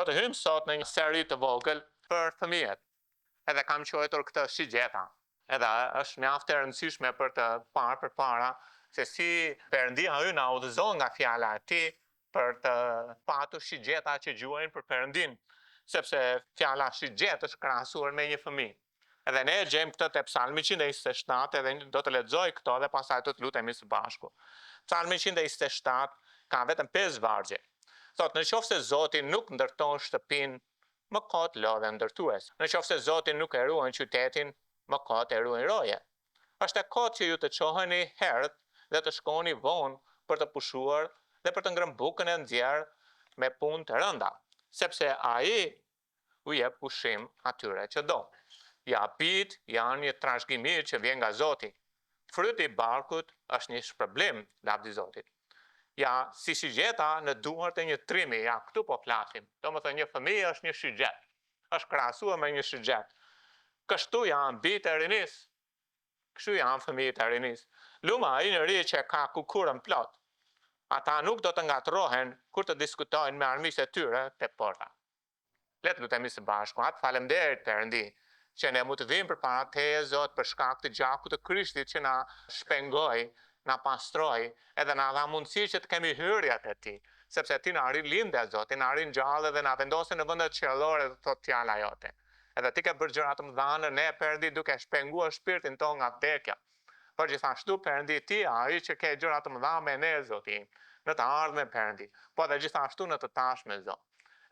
Do të hymë sot në një seri të vogël për fëmijët. Edhe kam quajtur këtë shigjeta. Edhe është mjaft e rëndësishme për të parë përpara se si Perëndia ynë na udhëzon nga fjala e Tij për të patur shigjeta që gjuajnë për Perëndin, sepse fjala shigjet është krahasuar me një fëmijë. Edhe ne gjejmë këtë te Psalmi 127, edhe do të lexoj këto dhe pastaj do të lutemi së bashku. Psalmi 127 ka vetëm 5 vargje. Thot, në qoftë se Zoti nuk ndërton shtëpinë, mëkat lodhe ndërtues. Në qoftë se Zoti nuk e ruan qytetin, mëkat e ruajnë roje. Është e kohë që ju të çoheni herët dhe të shkoni vonë për të pushuar dhe për të ngrënë bukën e nxjerr me punë të rënda, sepse ai u jep pushim atyre që do. Ja pit janë një trashëgimi që vjen nga Zoti. Fryti i barkut është një shpërblim, lavdi Zotit. Ja, si shigjeta në duart e një trimi, ja, këtu po flasim. Domethënë një fëmijë është një shigjet. Është krahasuar me një shigjet. Kështu janë bijtë e rinis. Kështu janë fëmijët e rinis. Luma ai në ri që ka kukurën plot. Ata nuk do të ngatrohen kur të diskutojnë me armiqtë e tyre te porta. Le të lutemi së bashku. Atë faleminderit Perëndi që ne mund të vim përpara Teje, Zot, për shkak të gjakut të Krishtit që na shpengoi, na pastroi, edhe na dha mundësi që të kemi hyrjet e Tij, sepse Ti na rin lindja, Zot, Ti na rin gjallë dhe na vendosen në vendet qiellore, thot fjala jote. Edhe Ti ke bërë gjëra të mëdha në ne, Perëndi, duke shpenguar shpirtin tonë nga vdekja. Por gjithashtu, Perëndi, Ti ai që ke gjëra të mëdha me ne, Zoti, në të ardhmen, Perëndi, po edhe gjithashtu në të tashmen, Zot.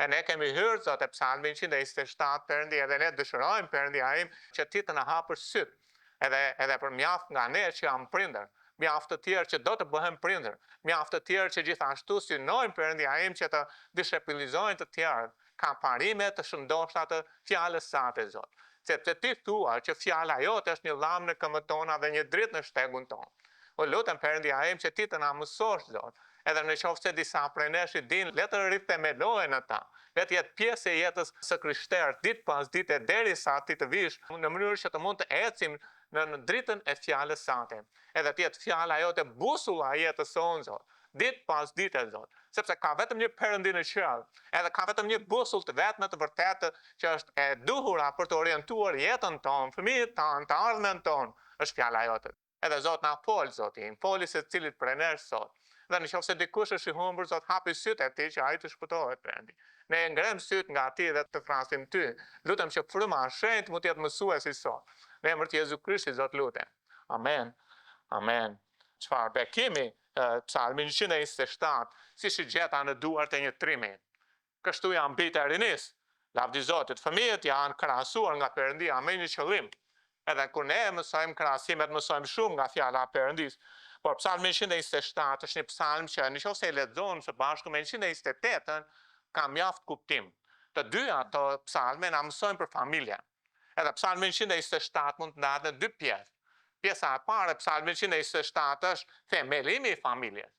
E ne kemi hyrë, Zot, e Psalmin 127, Perëndi, edhe ne dëshirojmë, Perëndi, ajim që Ti të na hapësh syt, edhe për mjaft nga ne që jam prindër, mjaft të tjerë që do të bëhen prindër, mjaft të tjerë që gjithashtu synojnë Perëndi ajim që të dishepilizojnë të tjerët, ka parime të shëndoshta të fjalës sate, Zot. Sepse Ti thua që fjala jote është një llam në këmbët tona dhe një dritë në shtegun tonë. O lutem Perëndi ajim që Ti të na mësosh, Zot. Edhe në qoftë se disa prej nesh i din, le të rithemelohen ata. Le të jetë pjesë e jetës së krishterë ditë pas dite derisa Ti të vish, në mënyrë që të mund të ecim në dritën e fjalës sate. Edhe të jetë fjala jote busulla e jetës sonë, Zot. Ditë pas dite, Zot. Sepse ka vetëm një Perëndi në qiell, edhe ka vetëm një busull të vetme të vërtetë që është e duhura për të orientuar jetën tonë, fëmijët tanë, të ardhmen tonë, është fjala jote. Edhe Zot na fol, Zoti, foli secilit prej nesh sot. Dhe në qoftë se dikush është i humbur, Zot, hapi sytë e Ti që ai të shpëtohet, Perëndi. Ne ngrem sytë nga Ti dhe të thrasim Ty. Lutem që fryma e shenjtë mund të jetë mësuesi sot. Në emër të Jezu Krishtit, Zot, lutem. Amen. Amen. Çfarë bekimi Psalmi 127, si shigjeta në duart e një trimi. Kështu janë bijtë e rinis. Lavdi Zotit, fëmijët janë krahasuar nga Perëndia me një qëllim. Edhe kur ne mësojmë krahasimet, mësojmë shumë nga fjala e Perëndis. Por Psalmi 127 është një psalm që nëse e lexon së bashku me 128-ën, ka mjaft kuptim. Të dy ato psalme na mësojnë për familjen. Edhe Psalmi 127 mund të ndahet në dy pjesë. Pjesa e parë e Psalmi 127 është themelimi i familjes.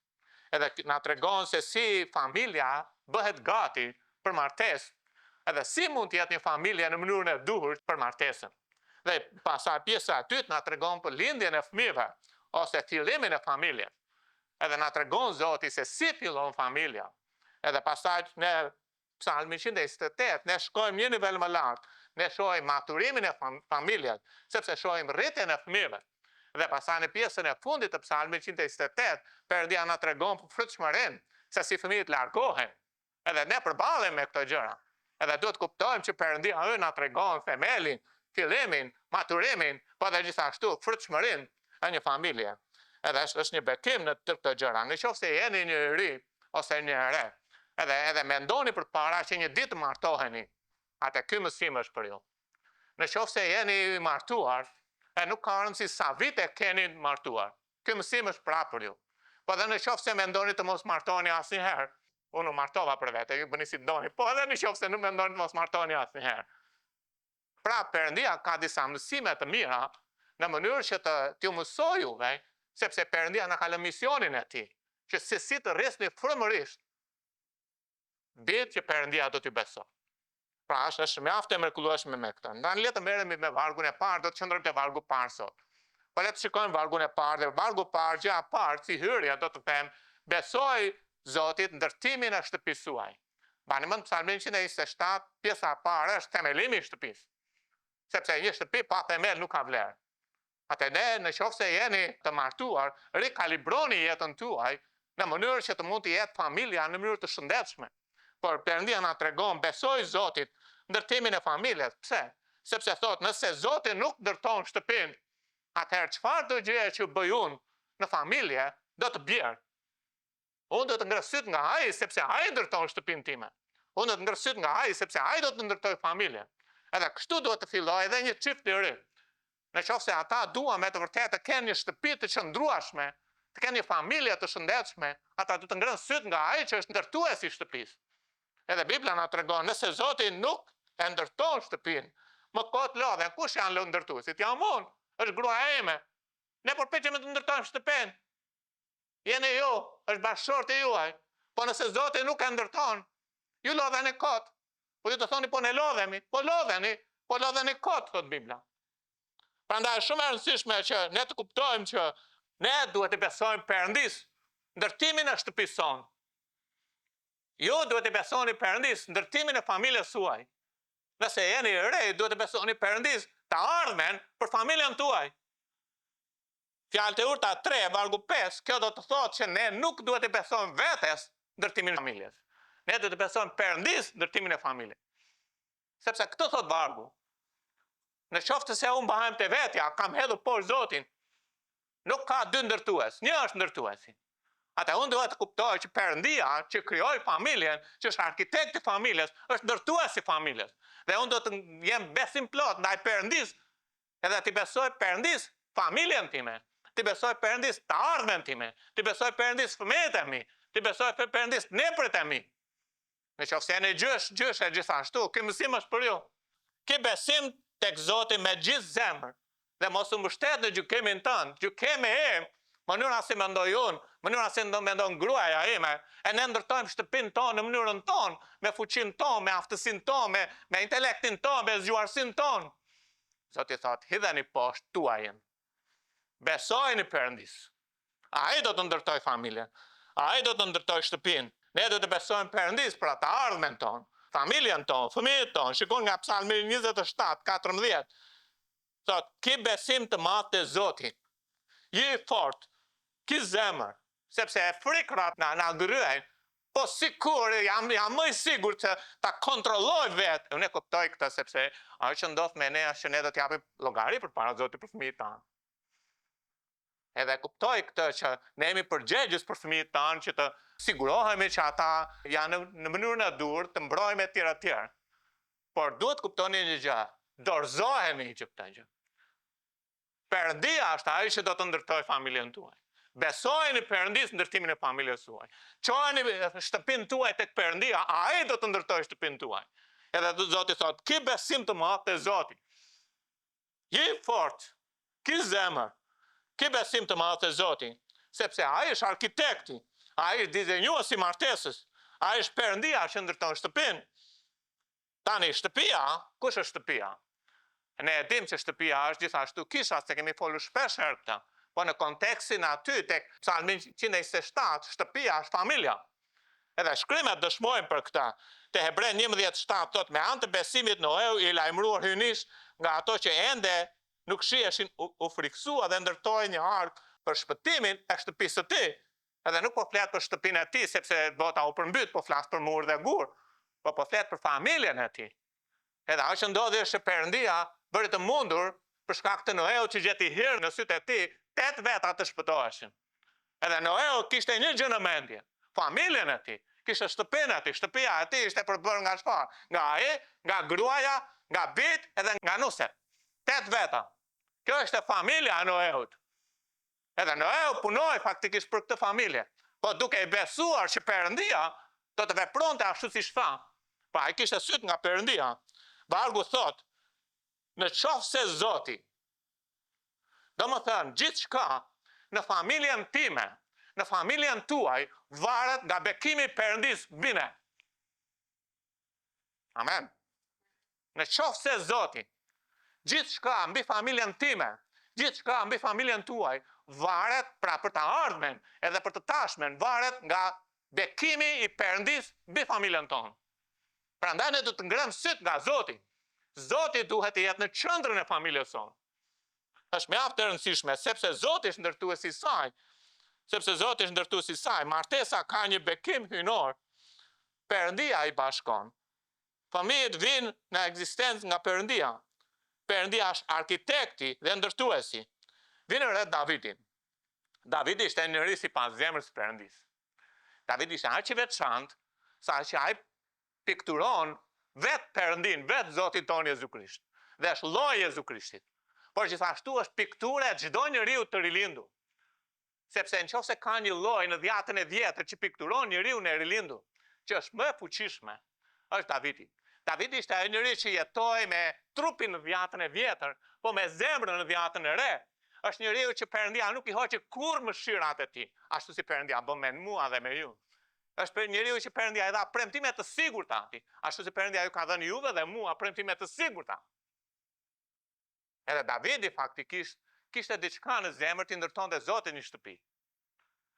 Edhe na tregon se si familja bëhet gati për martesë. Edhe si mund të jetë një familje në mënyrën e duhur për martesën. Dhe pastaj pjesa e dytë na tregon për lindjen e fëmijëve ose fillimin e familjes. Edhe na tregon Zoti se si fillon familja. Edhe pastaj në Psalmi 128 ne shkojmë një nivel më lart. Ne shohim maturimin e familjes, sepse shohim rritjen e fëmijëve. Dhe pastaj në pjesën e fundit të Psalmit 128, Perëndia na tregon për frytshmërinë, se si fëmijët largohen. Edhe ne përballemi me këto gjëra. Edhe duhet kuptojmë që Perëndia na tregon themelin, fillimin, maturimin, po edhe gjithashtu frytshmërinë e një familje. Edhe është një bekim në të këto gjëra. Nëse jeni një ri ose një re, edhe mendoni përpara që një ditë martoheni, atë ky mësim është për ju. Nëse jeni martuar, e nuk ka rëndësi sa vite keni martuar. Ky mësim është prapë për ju. Po edhe nëse mendoni të mos martoheni asnjëherë, unë martova për vete, ju bëni si doni, po edhe nëse nuk mendoni të mos martoheni asnjëherë. Pra Perëndia ka disa mësime të mira në mënyrë që t'ju mësoj juve, sepse Perëndia na ka lënë misionin e Tij, që se si të rrisni frymërisht ditë që Perëndia do t'ju besoj. Pra është mjaft e mrekullueshme me këtë. Ndan le të merremi me vargun e parë, do të qëndrojmë te vargu i parë sot. Po le të shikojmë vargun e parë, dhe vargu i parë, gjëja e parë, si hyrja do të them, besoj Zotit ndërtimin e shtëpisë suaj. Bani mend Psalmin 127, pjesa e parë është themelimi i shtëpisë. Sepse një shtëpi pa themel nuk ka vlerë. Atë ne, në qoftë se jeni të martuar, rikalibroni jetën tuaj në mënyrë që të mund të jetë familja në mënyrë të shëndetshme. Por Perëndia na tregon, besoj Zotit, ndërtimin e familjes. Pse? Sepse thot, nëse Zoti nuk ndërton shtëpinë, atëherë çfarë do gjëja që bëj unë në familje do të bjerë. Unë do të ngre syt nga ai sepse ai ndërton shtëpinë time. Unë do të ngre syt nga ai sepse ai do të ndërtoj familjen. Edhe kështu duhet të fillojë edhe një çift i ri. Në qoftë se ata duan me të vërtetë të kenë një shtëpi të qëndrueshme, të kenë një familje të shëndetshme, ata do të ngrenë syt nga ai që është ndërtuesi i shtëpisë. Edhe Bibla na tregon, nëse Zoti nuk e ndërton shtëpinë, më kot lodhen, kush janë ndërtuesit? Jam unë, është gruaja ime. Ne përpiqemi të ndërtojmë shtëpinë. Jeni ju, është bashkëshorti juaj. Po nëse Zoti nuk e ndërton, ju lodheni kot. Po ju të thoni po ne lodhemi, po lodheni kot, thot Bibla. Prandaj është shumë e rëndësishme që ne të kuptojmë që ne duhet të besojmë Perëndis ndërtimin e shtëpisë sonë. Ju duhet të besoni Perëndis ndërtimin e familjes suaj. Nëse jeni rej, duhet të besoni Perëndis të ardhmen për familjen tuaj. Fjalët e urta 3, vargu 5, kjo do të thotë që ne nuk duhet të besojmë vetes ndërtimin e familjes. Ne duhet të besojmë Perëndis ndërtimin e familjes. Sepse këtë thot vargu. Në qoftë se unë bahem të vetja, kam hedhur poshtë Zotin, nuk ka dy ndërtues, një është ndërtuesi. Atë unë duhet të kuptoj që Perëndia që krijoi familjen, që është arkitekti i familjes, është ndërtuesi i familjes. Dhe unë do të jem besim plot ndaj Perëndis, edhe të besoj Perëndis familjen time, të besoj Perëndis të ardhmen time, të besoj Perëndis fëmijët e mi, të besoj Perëndis neprit e mi. Në qoftë se jeni gjysh e gjithashtu, ky mësim është për ju. Ki besim tek Zoti me gjithë zemër dhe mos u mbështet në gjykimin tënd. Gjykimi im, mënyra si mendoj unë, mënyra si mendon gruaja ime, e ne ndërtojmë shtëpinë tonë në mënyrën tonë, me fuqinë tonë, me aftësinë tonë, me intelektin tonë, me zgjuarsinë tonë. Zoti thot, hidheni poshtë tuajën. Besojeni Perëndis. Ai do të ndërtoj familjen. Ai do të ndërtoj shtëpinë. Ne do të besojmë Perëndis për ata ardhmen tonë, familjen tonë, fëmijët tonë. Shikoni nga Psalmi 27:14. Thot, ki besim të madh te Zoti. Je i fort, ki zemër, sepse e frikrat na ngryhen, po sikur jam më i sigurt që ta kontrolloj vetë. Unë e kuptoj këtë sepse ajo që ndodh me ne është që ne do të japim llogari përpara Zotit për fëmijët tanë. Edhe kuptoj këtë që ne jemi përgjegjës për fëmijët tanë që të sigurohemi që ata janë në mënyrën e dur të mbrojmë etj etj. Por duhet kuptoni një gjë, dorëzoheni që këtë gjë. Perëndia është ai që do të ndërtojë familjen tuaj. Besojeni Perëndis ndërtimin e familjes suaj. Çojeni shtëpinë tuaj tek Perëndia, ai do të ndërtojë shtëpinë tuaj. Edhe Zoti thot, ki besim të madh te Zoti. Je fort, ki zemër, ki besim të madh te Zoti, sepse ai është arkitekti, ai është dizenjuesi i martesës, ai është Perëndia që ndërton shtëpinë. Tani shtëpia, kush është shtëpia? Ne e dim që shtëpia është gjithashtu kisha, se kemi folur shpesh herë këtë. Po në kontekstin aty tek Psalmi 127, shtëpia është familja. Edhe shkrimet dëshmojnë për këtë. Te Hebrej 11:7 thot, me anë të besimit Noeu i lajmëruar hyjnisht nga ato që ende nuk shiheshin u friksua dhe ndërtoi një ark për shpëtimin e shtëpisë së tij. Edhe nuk po flet për shtëpinë e tij sepse bota u përmbyt, po flas për mur dhe gur. Po flet për familjen e tij. Edhe ajo që ndodhi është që Perëndia bëri të mundur për shkak të Noeu që gjeti hir në sytë e tij, 8 veta të shpëtoheshin. Edhe Noeu kishte një gjë në mendje, familjen e tij, kishte shtëpinë e tij, shtëpia e tij ishte përbërë nga çfarë? Nga ai, nga gruaja, nga bit edhe nga nuset. 8 veta. Kjo është familja e Noeut. Edhe Noeu punoi faktikisht për këtë familje, po duke i besuar që Perëndia do të vepronte ashtu siç tha. Pa ai kishte syt nga Perëndia. Vargu thot, në qoftë se Zoti, do më thënë, gjithë shka në familjen time, në familjen tuaj, varet nga bekimi Perëndis bine. Amen. Në qoftë se Zoti, gjithë shka mbi familjen time, gjithë shka mbi familjen tuaj, varet pra për të ardhmen edhe për të tashmen, varet nga bekimi i Perëndis mbi familjen tonë. Prandaj ne du të ngrem syt nga Zoti. Zoti duhet të jetë në qendrën e familjes sonë. Është mjaft e rëndësishme, sepse Zoti është ndërtuesi i saj. Sepse Zoti është ndërtuesi i saj. Martesa ka një bekim hyjnor. Perëndia i bashkon. Fëmijët vinë në ekzistencë nga Perëndia. Perëndia është arkitekti dhe ndërtuesi. Vinë rreth Davidin. Davidi ishte njëri sipas zemrës së Perëndisë. Davidi ishte aq i veçantë sa që ai pikturon vetë Perëndin, vetë Zotin tonë Jezu Krisht. Dhe është lloji i Jezu Krishtit. Por gjithashtu është piktura e çdo njeriu të rilindur. Sepse nëse ka një lloj në dhjatën e vjetër që pikturon njeriu e rilindur, që është më e fuqishme, është Davidi. Davidi ishte ai njeri që jetoi me trupin në dhjatën e vjetër, po me zemrën në dhjatën e re. Është njeriu që Perëndia nuk i hoqë kurrë mëshirat e tij, ashtu si Perëndia bën me mua dhe me ju. Është njeriu që Perëndia i dha premtime të sigurta atij, ashtu si Perëndia ju ka dhënë juve dhe mua premtime të sigurta. Edhe Davidi faktikisht kishte diçka në zemër të ndërtonte Zotin një shtëpi.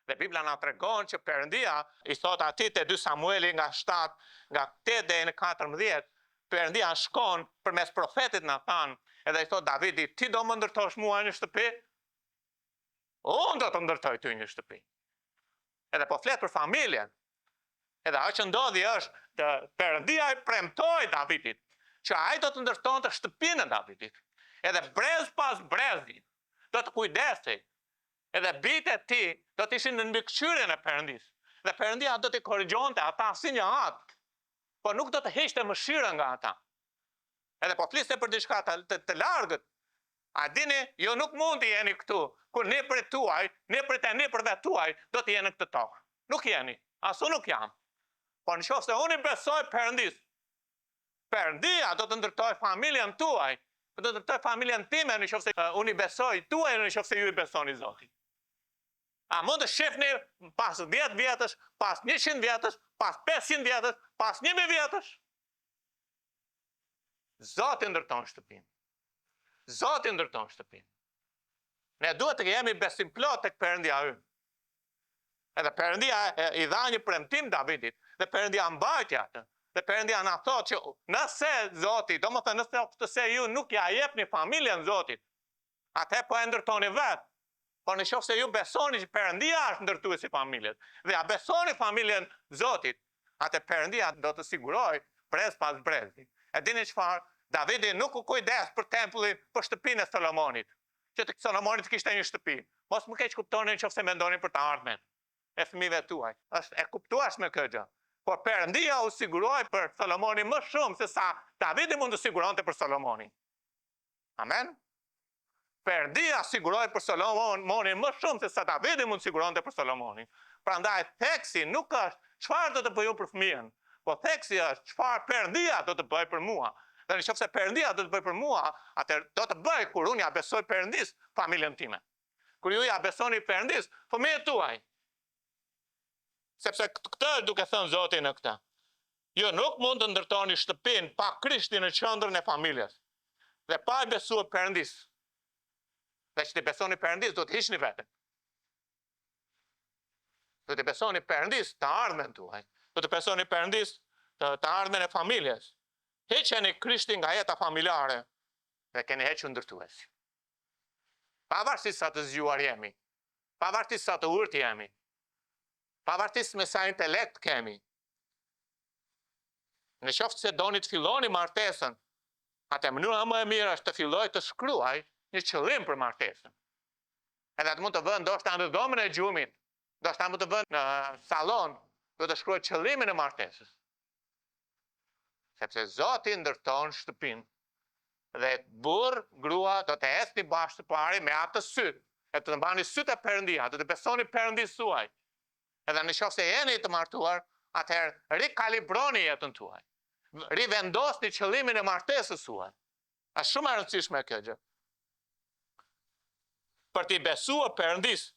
Dhe Bibla na tregon që Perëndia i thot atij te 2 Samueli nga 7, nga 8 deri në 14, Perëndia shkon përmes profetit Nathan, edhe i thot Davidi, ti do më ndërtosh mua një shtëpi? Unë do të ndërtoj ty një shtëpi. Edhe po flet për familjen. Edhe ajo që ndodhi është të Perëndia i premtoi Davidit që ai do të ndërtonte shtëpinë e Davidit. Edhe brez pas brezi do të kujdesej. Edhe bitë e tij do të ishin në mbikëqyrjen e Perëndisë. Dhe Perëndia do të korrigjonte ata si një atë, po nuk do të heqte mëshirën nga ata. Edhe po fliste për diçka të largët. A dini, jo nuk mund të jeni këtu, kur nepërit tuaj, nepërit e nepërve tuaj, do të jeni këtë tokë. Nuk jeni, asu nuk jam. Po nëse unë i besoj Perëndisë, Perëndia do të ndërtoj familjen tuaj, do të ndërtoj familjen time nëse unë i besoj tuaj, nëse ju i besoni Zotit. A mund të shihni pas 10 vjetësh, pas 100 vjetësh, pas 500 vjetësh, pas 1000 vjetësh? Zoti ndërton shtëpinë. Zoti ndërton shtëpinë. Ne duhet të jemi besim plot tek Perëndia ynë. Edhe Perëndia i dha një premtim Davidit, dhe Perëndia mbajti atë. Dhe Perëndia na thotë që nëse Zoti, domethënë nëse ju nuk ja jepni familjen Zotit, atë po e ndërtoni vetë. Por nëse ju besoni që Perëndia është ndërtuesi i familjes, dhe ja besoni familjen Zotit, atë Perëndia do të siguroj brez pas brezi. E dini çfarë? Davidi nuk u kujdes për tempullin, për shtëpinë e Solomonit. Që të Solomonit kishte një shtëpi. Mos më keq kuptoni nëse mendoni për të ardhmen e fëmijëve tuaj. Është e kuptueshme kjo gjë. Por Perëndia u siguroi për Solomonin më shumë se sa Davidi mund të siguronte për Solomonin. Amen. Perëndia siguroi për Solomonin më shumë se sa Davidi mund të siguronte për Solomonin. Prandaj theksi nuk është çfarë do të bëj unë për fëmijën, po theksi është çfarë Perëndia do të bëj për mua. Dhe nëse Perëndia do të bëj për mua, atëherë do të bëj kur unë ja besoj Perëndis familjen time. Kur ju ja besoni Perëndis fëmijët tuaj. Sepse këtë duke thënë Zoti në këtë. Ju nuk mund të ndërtoni shtëpinë pa Krishtin në qendrën e familjes. Dhe pa i besuar Perëndis. Dhe që të besoni Perëndis, do të hiqni veten. Do të besoni Perëndis të ardhmen tuaj. Do të besoni Perëndis të ardhmen e familjes. Heqeni Krishtin nga jeta familjare dhe keni hequr ndërtuesi. Pavarësisht sa të zgjuar jemi, pavarësisht sa të urtë jemi, pavarësisht me sa intelekt kemi. Në qoftë se doni të filloni martesën, atë mënyra më e mirë është të filloj të shkruaj një qëllim për martesën. Edhe atë mund të vënë ndoshta në dhomën e gjumit, ndoshta mund të vënë në sallon, do të shkruaj qëllimin e martesës. Sepse Zoti ndërton shtëpinë dhe burr, grua do të ecni bashkë së pari me atë sy, e të mbani sytë e Perëndia, do të besoni Perëndisë suaj. Edhe nëse jeni të martuar, atëherë rikalibroni jetën tuaj. Rivendosni qëllimin e martesës suaj. Është shumë e rëndësishme kjo gjë. Për t'i besuar Perëndisë,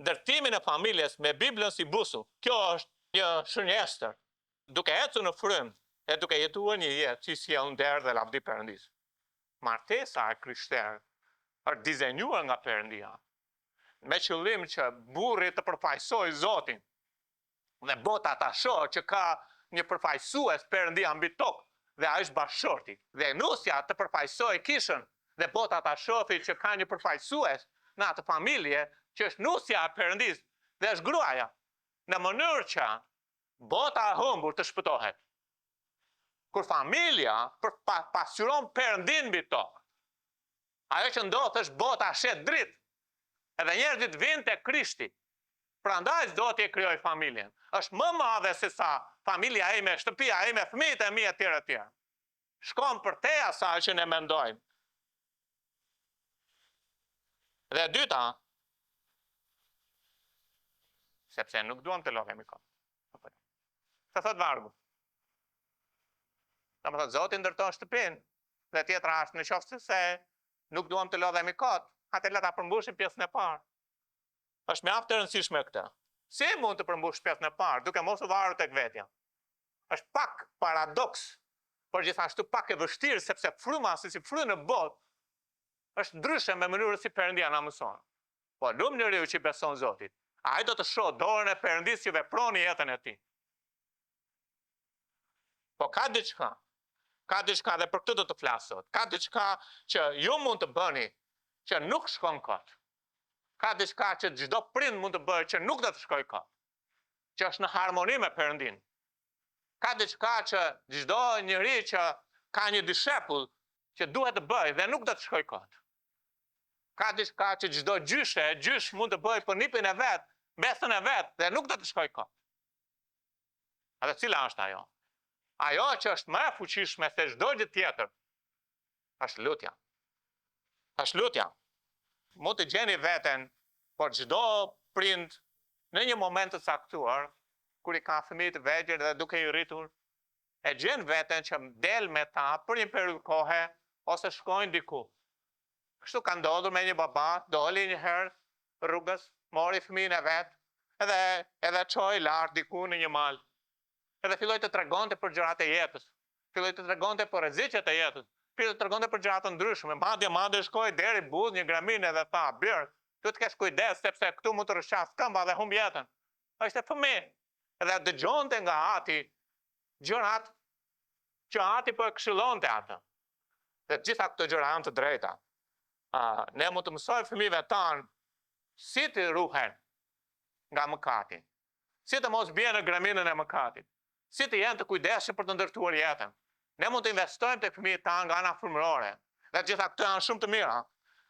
ndërtimin e familjes me Biblën si busull, kjo është një shënjestër. Duke ecur në frymë, e duke jetuar një jetë që sjell nder dhe lavdi Perëndisë. Martesa e krishterë është dizenjuar nga Perëndia, me qëllim që burri të përfaqësojë Zotin dhe bota ta shohë që ka një përfaqësues Perëndia mbi tokë dhe ai është bashkëshorti. Dhe nusja të përfaqësoj kishën dhe bota ta shofi që ka një përfaqësues në atë familje që është nusja e Perëndisë dhe është gruaja, në mënyrë që bota e humbur të shpëtohet. Kur familja pasqyron Perëndin mbi tokë, ajo që ndodh është bota shet dritë. Edhe njerëzit vinë te Krishti. Prandaj do t'i krijoj familjen. Është më madhe se sa familja ime, shtëpia ime, fëmijët e mi etj. Shkon për te asaj që ne mendojmë. Dhe e dyta, sepse nuk duam të lodhemi kot. Të thot vargu. Domethënë Zoti ndërton shtëpinë dhe tjetra është në qoftë se nuk duam të lodhemi kot, atë le ta përmbushim pjesën e parë. Është mjaft e rëndësishme këtë. Si mund të përmbush pjesën e parë duke mos u varur tek vetja? Është pak paradoks, por gjithashtu pak e vështirë sepse fryma si frynë në botë është ndryshe me mënyrën si Perëndia na mëson. Po lumë njeriu që beson Zotit. Ai do të shohë dorën e Perëndisë që vepron në jetën e tij. Po ka diçka dhe për këtë do të flas sot. Ka diçka që ju mund të bëni që nuk shkon kot. Ka diçka që çdo prind mund të bëjë që nuk do të shkojë kot. Që është në harmoni me Perëndin. Ka diçka që çdo njeri që ka një dishepul që duhet të bëjë dhe nuk do të shkojë kot. Ka diçka që çdo gjysh mund të bëjë për nipin e vet, besën e vet dhe nuk do të shkojë kot. A dhe cila është ajo? Ajo që është më e fuqishme se çdo gjë tjetër është lutja. Është lutja. Mund të gjeni veten, por çdo prind në një moment të caktuar, kur i ka fëmijë të vegjël dhe duke i rritur, e gjen veten që del me ta për një periudhë kohe ose shkojnë diku. Kështu ka ndodhur me një baba, doli një herë rrugës, mori fëmijën e vet, edhe çoi lart diku në një mal. Edhe filloi të tregonte për gjërat e jetës. Filloi të tregonte për rreziqet e jetës. Filloi të tregonte për gjëra të ndryshme. Madje shkoi deri buz një graminë dhe tha, "Bir, tu të kesh kujdes sepse këtu mund të rrshas këmba dhe humb jetën." Është e fëmijë. Edhe dëgjonte nga ati gjërat që ati po e këshillonte atë. Dhe gjitha këto gjëra janë të drejta. Ne mund të mësojmë fëmijëve tanë si të ruhen nga mëkati. Si të mos bie në graminën e mëkatit. Si të jenë të kujdesshëm për të ndërtuar jetën. Ne mund të investojmë tek fëmijët tanë nga ana frymërore. Dhe gjitha këto janë shumë të mira.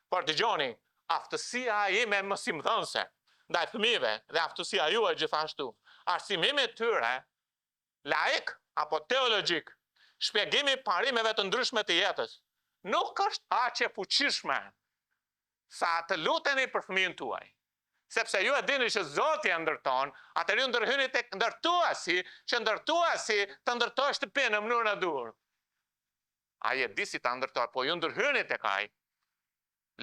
Por dëgjoni, aftësia ime mësimdhënëse ndaj fëmijëve dhe aftësia juaj gjithashtu, arsimimi i tyre laik apo teologjik, shpjegimi parimeve të ndryshme të jetës, nuk është aq e fuqishme sa të luteni për fëmijën tuaj. Sepse ju e dini që Zoti e ndërton, atëherë ju ndërhyni tek ndërtuesi, që ndërtuesi të ndërtojë shtëpinë në mënyrën e duhur. Ai e di si ta ndërtoj, po ju ndërhyni tek ai.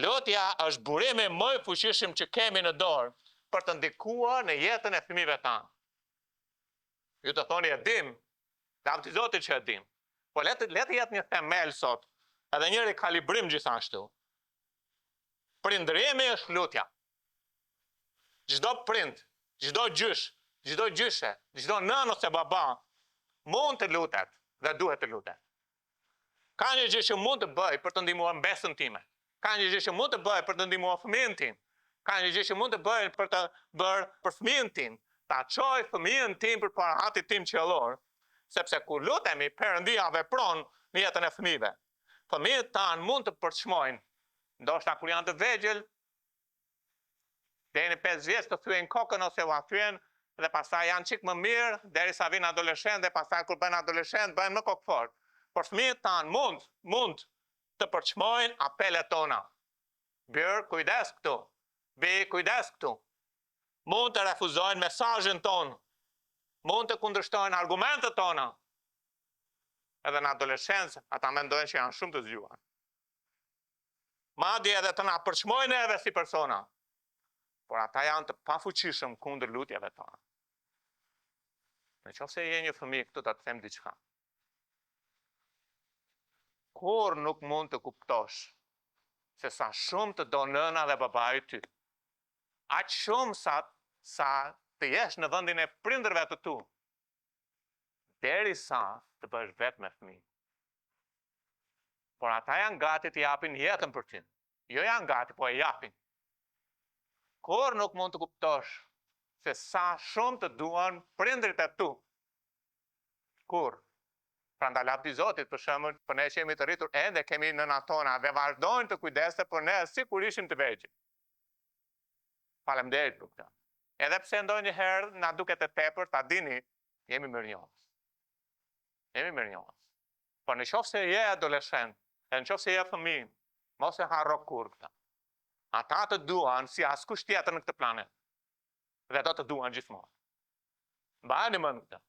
Lutja është burimi më i fuqishëm që kemi në dorë për të ndikuar në jetën e fëmijëve tanë. Ju të thoni e dim, lavdi Zotit që e dim. Po le të jetë një themel sot, edhe një rikalibrim gjithashtu. Prindërimi është lutja. Çdo prind, çdo gjysh, çdo gjyshe, çdo nën ose baba mund të lutet dhe duhet të lutet. Ka një gjë që mund të bëj për të ndihmuar mbesën time. Ka një gjë që mund të bëj për të ndihmuar fëmijën tim. Ka një gjë që mund të bëj për të bërë për fëmijën tim, ta çoj fëmijën tim përpara Atit tim qiellor, sepse kur lutemi, Perëndia vepron në jetën e fëmijëve. Fëmijët tanë mund të përçmojnë, ndoshta kur janë të vegjël, deri në 5 vjeç të thyen kokën ose u thyen dhe pastaj janë çik më mirë derisa vinë adoleshent dhe pastaj kur bëjnë adoleshent bëjnë më kokfort. Por fëmijët tanë mund të përçmojnë apelet tona. Bir, kujdes këtu. Bi, kujdes këtu. Mund të refuzojnë mesazhin ton. Mund të kundërshtojnë argumentet tona. Edhe në adoleshencë, ata mendojnë që janë shumë të zgjuar. Madje edhe të na përçmojnë neve si persona. Por ata janë të pafuqishëm kundër lutjeve tona. Nëse je një fëmijë këtu ta të them diçka. Kur nuk mund të kuptosh se sa shumë të do nëna dhe babai ty. Aq shumë sa të jesh në vendin e prindërve të tu. derisa të bësh vetë me fëmijë. Por ata janë gati të japin jetën për ty. Jo janë gati, po e japin. Kur nuk mund të kuptosh se sa shumë të duan prindrit e tu. Kur? Prandaj lavdi Zotit, për shembull, për ne që jemi të rritur ende kemi nënat tona dhe vazhdojnë të kujdesen për ne sikur ishim të vegjël. Faleminderit për këtë. Edhe pse ndonjëherë na duket e tepër, ta dini, jemi mirënjohës. Jemi mirënjohës. Por nëse je adoleshent, e nëse je fëmijë, mos e harro kurrë këtë. Ata të duan si askush tjetër në këtë planet. Dhe do të duan gjithmonë. Mbajeni mend këtë.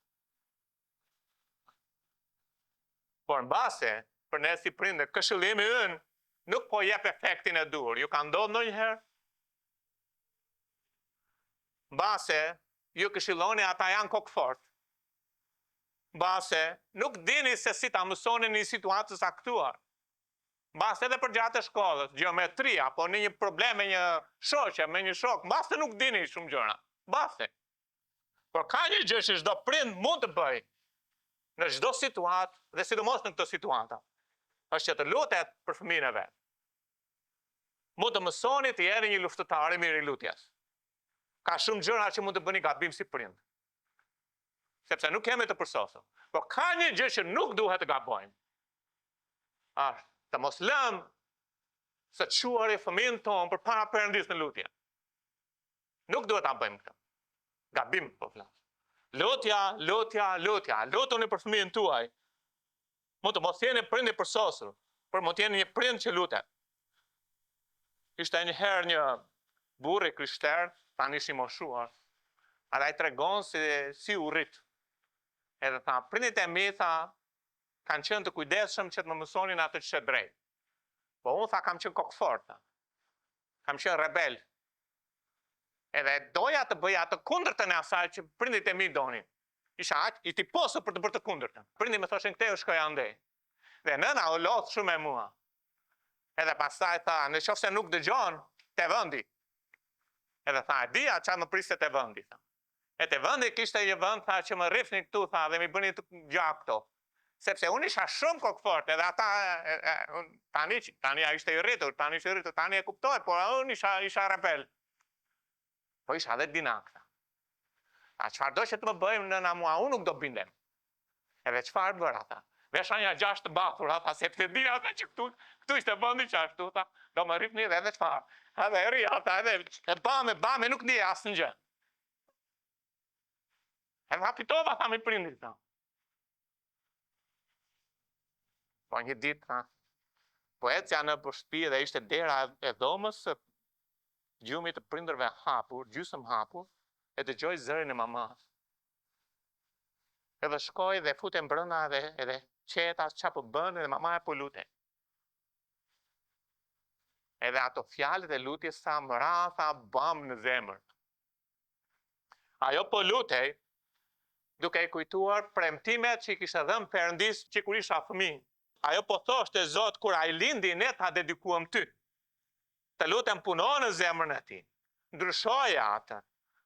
Por mbase, për ne si prindër, këshillimi ynë nuk po jep efektin e dur. Ju ka ndodhur ndonjëherë? Mbase, ju këshilloni ata janë kokfort. Mbase, nuk dini se si ta mësoni në një situatë të saktuar. Mbase edhe për gjatë e shkollës, gjeometria, po në një problem me një shoqe, me një shok, mbase nuk dini shumë gjëra. Mbase. Por ka një gjë që çdo prind mund të bëjë në çdo situatë dhe sidomos në këtë situata. Është që të lutet për fëmijën e vet. Mund të mësoni të jeni një luftëtar i mirë i lutjes. Ka shumë gjëra që mund të bëni gabim si prind. Sepse nuk kemi të përsosur. Por ka një gjë që nuk duhet të gabojmë. Është të mos lëm se të shuari fëmijën tonë për para Perëndis në lutje. Nuk duhet ta bëjmë këtë. Gabim po flas. Lutja, lutuni për fëmijën tuaj. Mund të mos jeni prind i përsosur, por mund të jeni një prind që lutet. Ishte një herë një burr i krishterë, tani është i moshuar. Ai tregon si u rrit. Edhe tha, prindit e mi tha, kanë qenë të kujdesshëm që të më mësonin atë që është drejt. Po unë tha kam qenë kokfort. Kam qenë rebel. Edhe doja të bëja të kundërtën e asaj që prindit e mi donin. Isha aq i tiposur për të bërë të kundërtën. Prindit më thoshin ktheu shkoja andej. Dhe nëna u lodh shumë me mua. Edhe pastaj tha, nëse nuk dëgjon, te vendi. Edhe tha, dia çfarë më priste te vendi. E te vendi kishte një vend tha që më rrifni këtu tha dhe më bëni të gjak këto. Sepse unë isha shumë kokfort, edhe ata tani ai ishte i rritur, tani e kuptoj, por unë isha rebel. Po isha dhe dinakta. A çfarë do që të më bëjmë nëna mua, unë nuk do bindem. Edhe çfarë bëra tha? Vesha një 6 të bathura, tha sepse di ata që këtu ishte vendi që ashtu tha, do më rrifni edhe çfarë. Edhe ri ata edhe e bame nuk ndi asnjë. Edhe fitova tha me prindit tha. Po një ditë tha, po ecja në shtëpi dhe ishte dera e dhomës së gjumit të prindërve hapur, gjysmë hapur, e dëgjoj zërin e mamas. Edhe shkoj dhe futem brenda edhe qeta çfarë po bën dhe mama e po lutej. Edhe ato fjalët e lutjes sa më ra tha bam në zemër. Ajo po lutej duke i kujtuar premtimet që i kishte dhënë Perëndis që kur isha fëmijë. Ajo po thoshte Zot kur ai lindi ne ta dedikuam ty. Të lutem puno në zemrën e tij. Ndryshoje atë.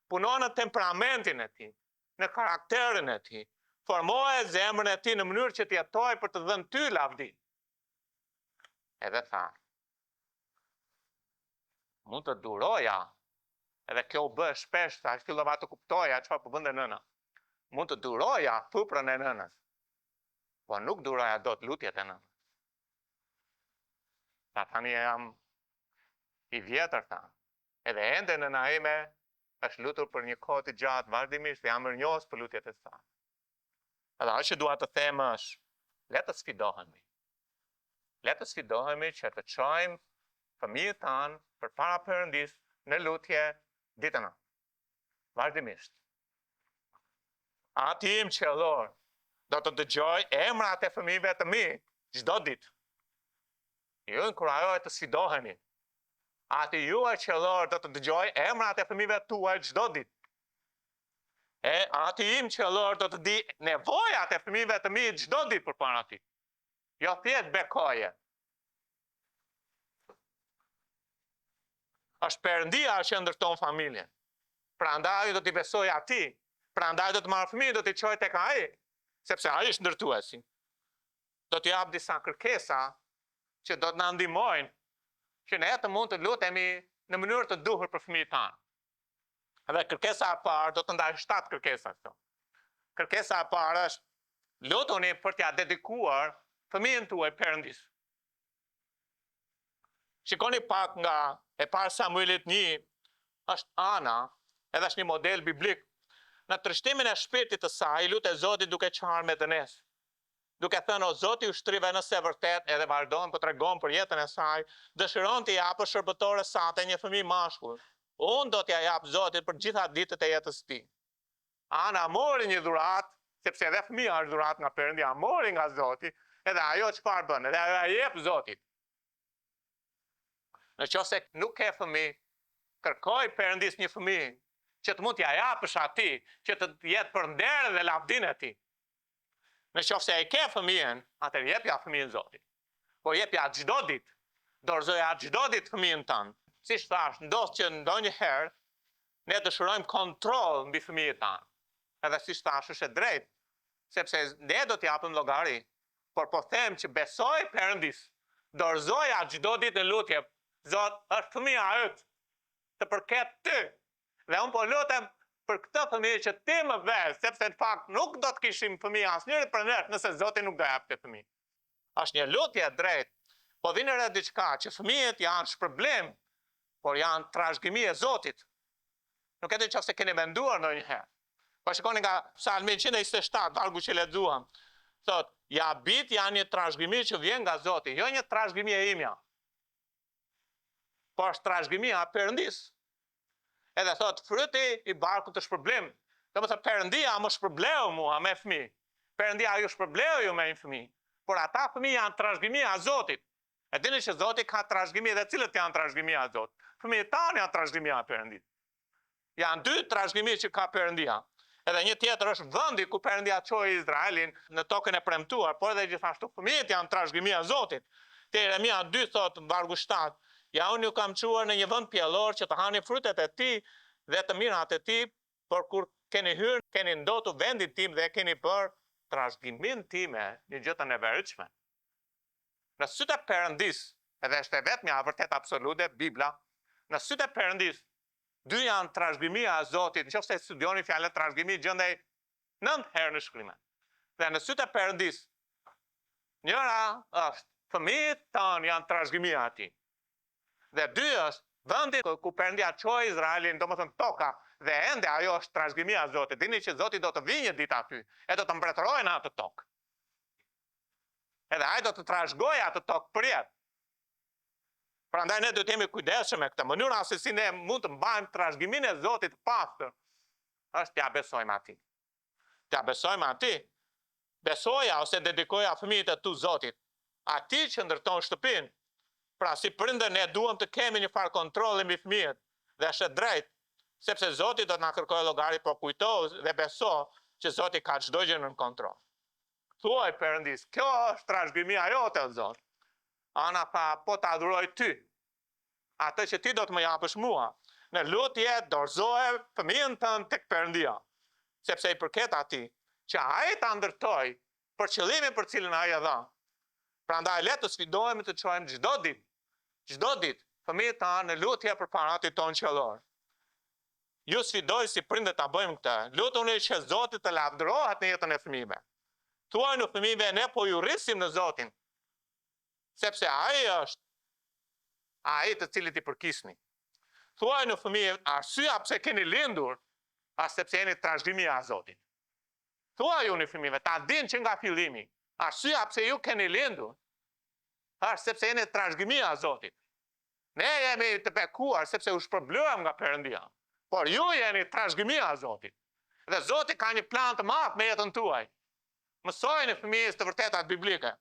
Puno në temperamentin e tij, në karakterin e tij. Formoje zemrën e tij në mënyrë që të jetojë për të dhënë ty lavdi. Edhe tha, mund të duroja, edhe kjo u bë shpesh, sa fillova të kuptoja çfarë po bënte nëna. Mund të duroja thuprën e nënës, po nuk duroja dot lutjet e nënës. Tani jam i vjetër tha, edhe ende nëna ime është lutur për një kohë të gjatë vazhdimisht dhe jam mirënjohës për lutjet e saj. Edhe ajo që dua të them është, le të sfidohemi. Le të sfidohemi që të çojmë fëmijët tanë përpara Perëndis në lutje ditën e natë. Vazhdimisht. Ati im qellor do të dëgjoj emrat e fëmijëve të mi çdo ditë. Ju inkurajoj të sfidoheni. Ati juaj qellor do të dëgjoj emrat e fëmijëve tuaj çdo ditë. Ati im qellor do të di nevojat e fëmijëve të mi çdo ditë përpara tij. Jo thjesht bekoje. Është Perëndia që ndërton familjen. Prandaj do t'i besoj atij. Prandaj do të marr fëmijë, do t'i çoj tek ai. sepse ai është ndërtuesi. Do t'ju jap disa kërkesa që do të na ndihmojnë që ne të mund të lutemi në mënyrë të duhur për fëmijët tanë. Dhe kërkesa e parë do të ndaj 7 kërkesa këto. Kërkesa e parë është lutuni për t'ia dedikuar fëmijën tuaj Perëndis. Shikoni pak nga e parë Samuelit 1, është Ana, edhe është një model biblik. Në trishtimin e shpirtit të saj, lutet Zotit duke qarë me dënes. Duke thënë, o Zoti ushtrive nëse vërtet, edhe vazhdon për tregon për jetën e saj, dëshiron t'i japë shërbëtore sate një fëmijë mashkull. Unë do t'ja jap Zotit për gjitha ditët e jetës tij. Ana mori një dhuratë, sepse edhe fëmija është dhuratë nga Perëndia, mori nga Zoti, edhe ajo çfarë bën, edhe ajo e jep Zotit. Nëse nuk ke fëmijë, kërkoj Perëndis një fëmijë që të mund t'ja japësh atij, që të jetë për nder dhe lavdin e tij. Nëse e ke fëmijën, atëherë jepja fëmijën Zotit. Po jepja çdo ditë, dorëzoja çdo ditë fëmijën tënd. Siç thash, ndodh që ndonjëherë ne dëshirojmë kontroll mbi fëmijët tanë. Edhe siç thash, është e drejtë, sepse ne do t'i japim llogari, por po them që besoj Perëndis, dorëzoja çdo ditë në lutje, Zot, është fëmija yt, të përket ty. Dhe unë po lutem për këtë fëmijë që ti më vesh, sepse në fakt nuk do të kishim fëmijë asnjëri për ne, nëse Zoti nuk do japte fëmijë. Është një lutje e drejtë, po vjen edhe diçka që fëmijët janë shpërblim, por janë trashëgimi e Zotit. Nuk e di nëse keni menduar ndonjëherë. Po shikoni nga Psalmi 127, vargu që lexuam. Thot, ja bit janë një trashëgimi që vjen nga Zoti, jo një trashëgimi e imja. Po është trashëgimia e Perëndis. Edhe thot, fryti i barkut të shpërblim. Domethënë Perëndia më shpërbleu mua me fëmijë. Perëndia ju shpërbleu ju me një fëmijë. Por ata fëmijë janë trashëgimia e Zotit. E dini që Zoti ka trashëgimi dhe cilët janë trashëgimia e Zotit? Fëmijët tanë janë trashëgimia e Perëndis. Janë 2 trashëgimi që ka Perëndia. Edhe një tjetër është vendi ku Perëndia çoi Izraelin në tokën e premtuar, por edhe gjithashtu fëmijët janë trashëgimia e Zotit. Te Jeremia 2 thot në vargu 7, ja unë ju kam çuar në një vend pjellor që të hani frutet e tij dhe të mirat e tij, por kur keni hyrë, keni ndotur vendin tim dhe keni bërë trashëgimin time një gjë të neveritshme. Në sytë e Perëndis, edhe është e vetmja e vërtet absolute, Bibla, në sytë e Perëndis, 2 janë trashëgimia e Zotit. Nëse studioni fjalën trashëgimi, gjendej 9 herë në shkrimet. Dhe në sytë e Perëndis, njëra është fëmijët tanë janë trashëgimia e tij. Dhe 2 është vendi ku Perëndia çoi Izraelin, domethënë toka, dhe ende ajo është trashëgimia e Zotit. Dini që Zoti do të vijë një ditë aty, e do të mbretërojë në atë tokë. Edhe ai do të trashëgojë atë tokë për jetë. Prandaj ne do të jemi kujdesshëm me këtë. Mënyra se si ne mund të mbajmë trashëgiminë e Zotit të pastër është t'ia besojmë atij. T'ia besojmë atij. Besoja ose dedikoja fëmijët e tu Zotit, atij që ndërton shtëpinë. Pra si prindër ne duam të kemi një farë kontrolli mbi fëmijët, dhe është drejt, sepse Zoti do të na kërkojë llogari, por kujto dhe beso që Zoti ka çdo gjë në kontroll. Thuaj Perëndis, kjo është trashëgimia jote o Zot. Ana tha, po ta adhuroj ty. Atë që ti do të më japësh mua. Në lutje dorëzoje fëmijën tënd tek Perëndia, sepse i përket atij që ai ta ndërtoi për qëllimin për cilën ai e dha. Prandaj le të sfidohemi të çojmë çdo ditë fëmijët tanë në lutje përpara Atit tonë qiellor. Ju sfidoj si prindër ta bëjmë këtë. Lutuni që Zoti të lavdërohet në jetën e fëmijëve. Thuaj në fëmijëve, ne po ju rrisim në Zotin, sepse ai është ai të cilit i përkisni. Thuaj në fëmijë, arsyeja pse keni lindur, as sepse jeni trashëgimia e Zotit. Thuaj unë fëmijëve, ta dinë që nga fillimi, arsyeja pse ju keni lindur, është sepse jeni trashëgimia e Zotit. Ne jemi të bekuar sepse u shpërbluam nga Perëndia, por ju jeni trashëgimia e Zotit. Dhe Zoti ka një plan të madh me jetën tuaj. Mësojeni fëmijës të vërtetat biblike.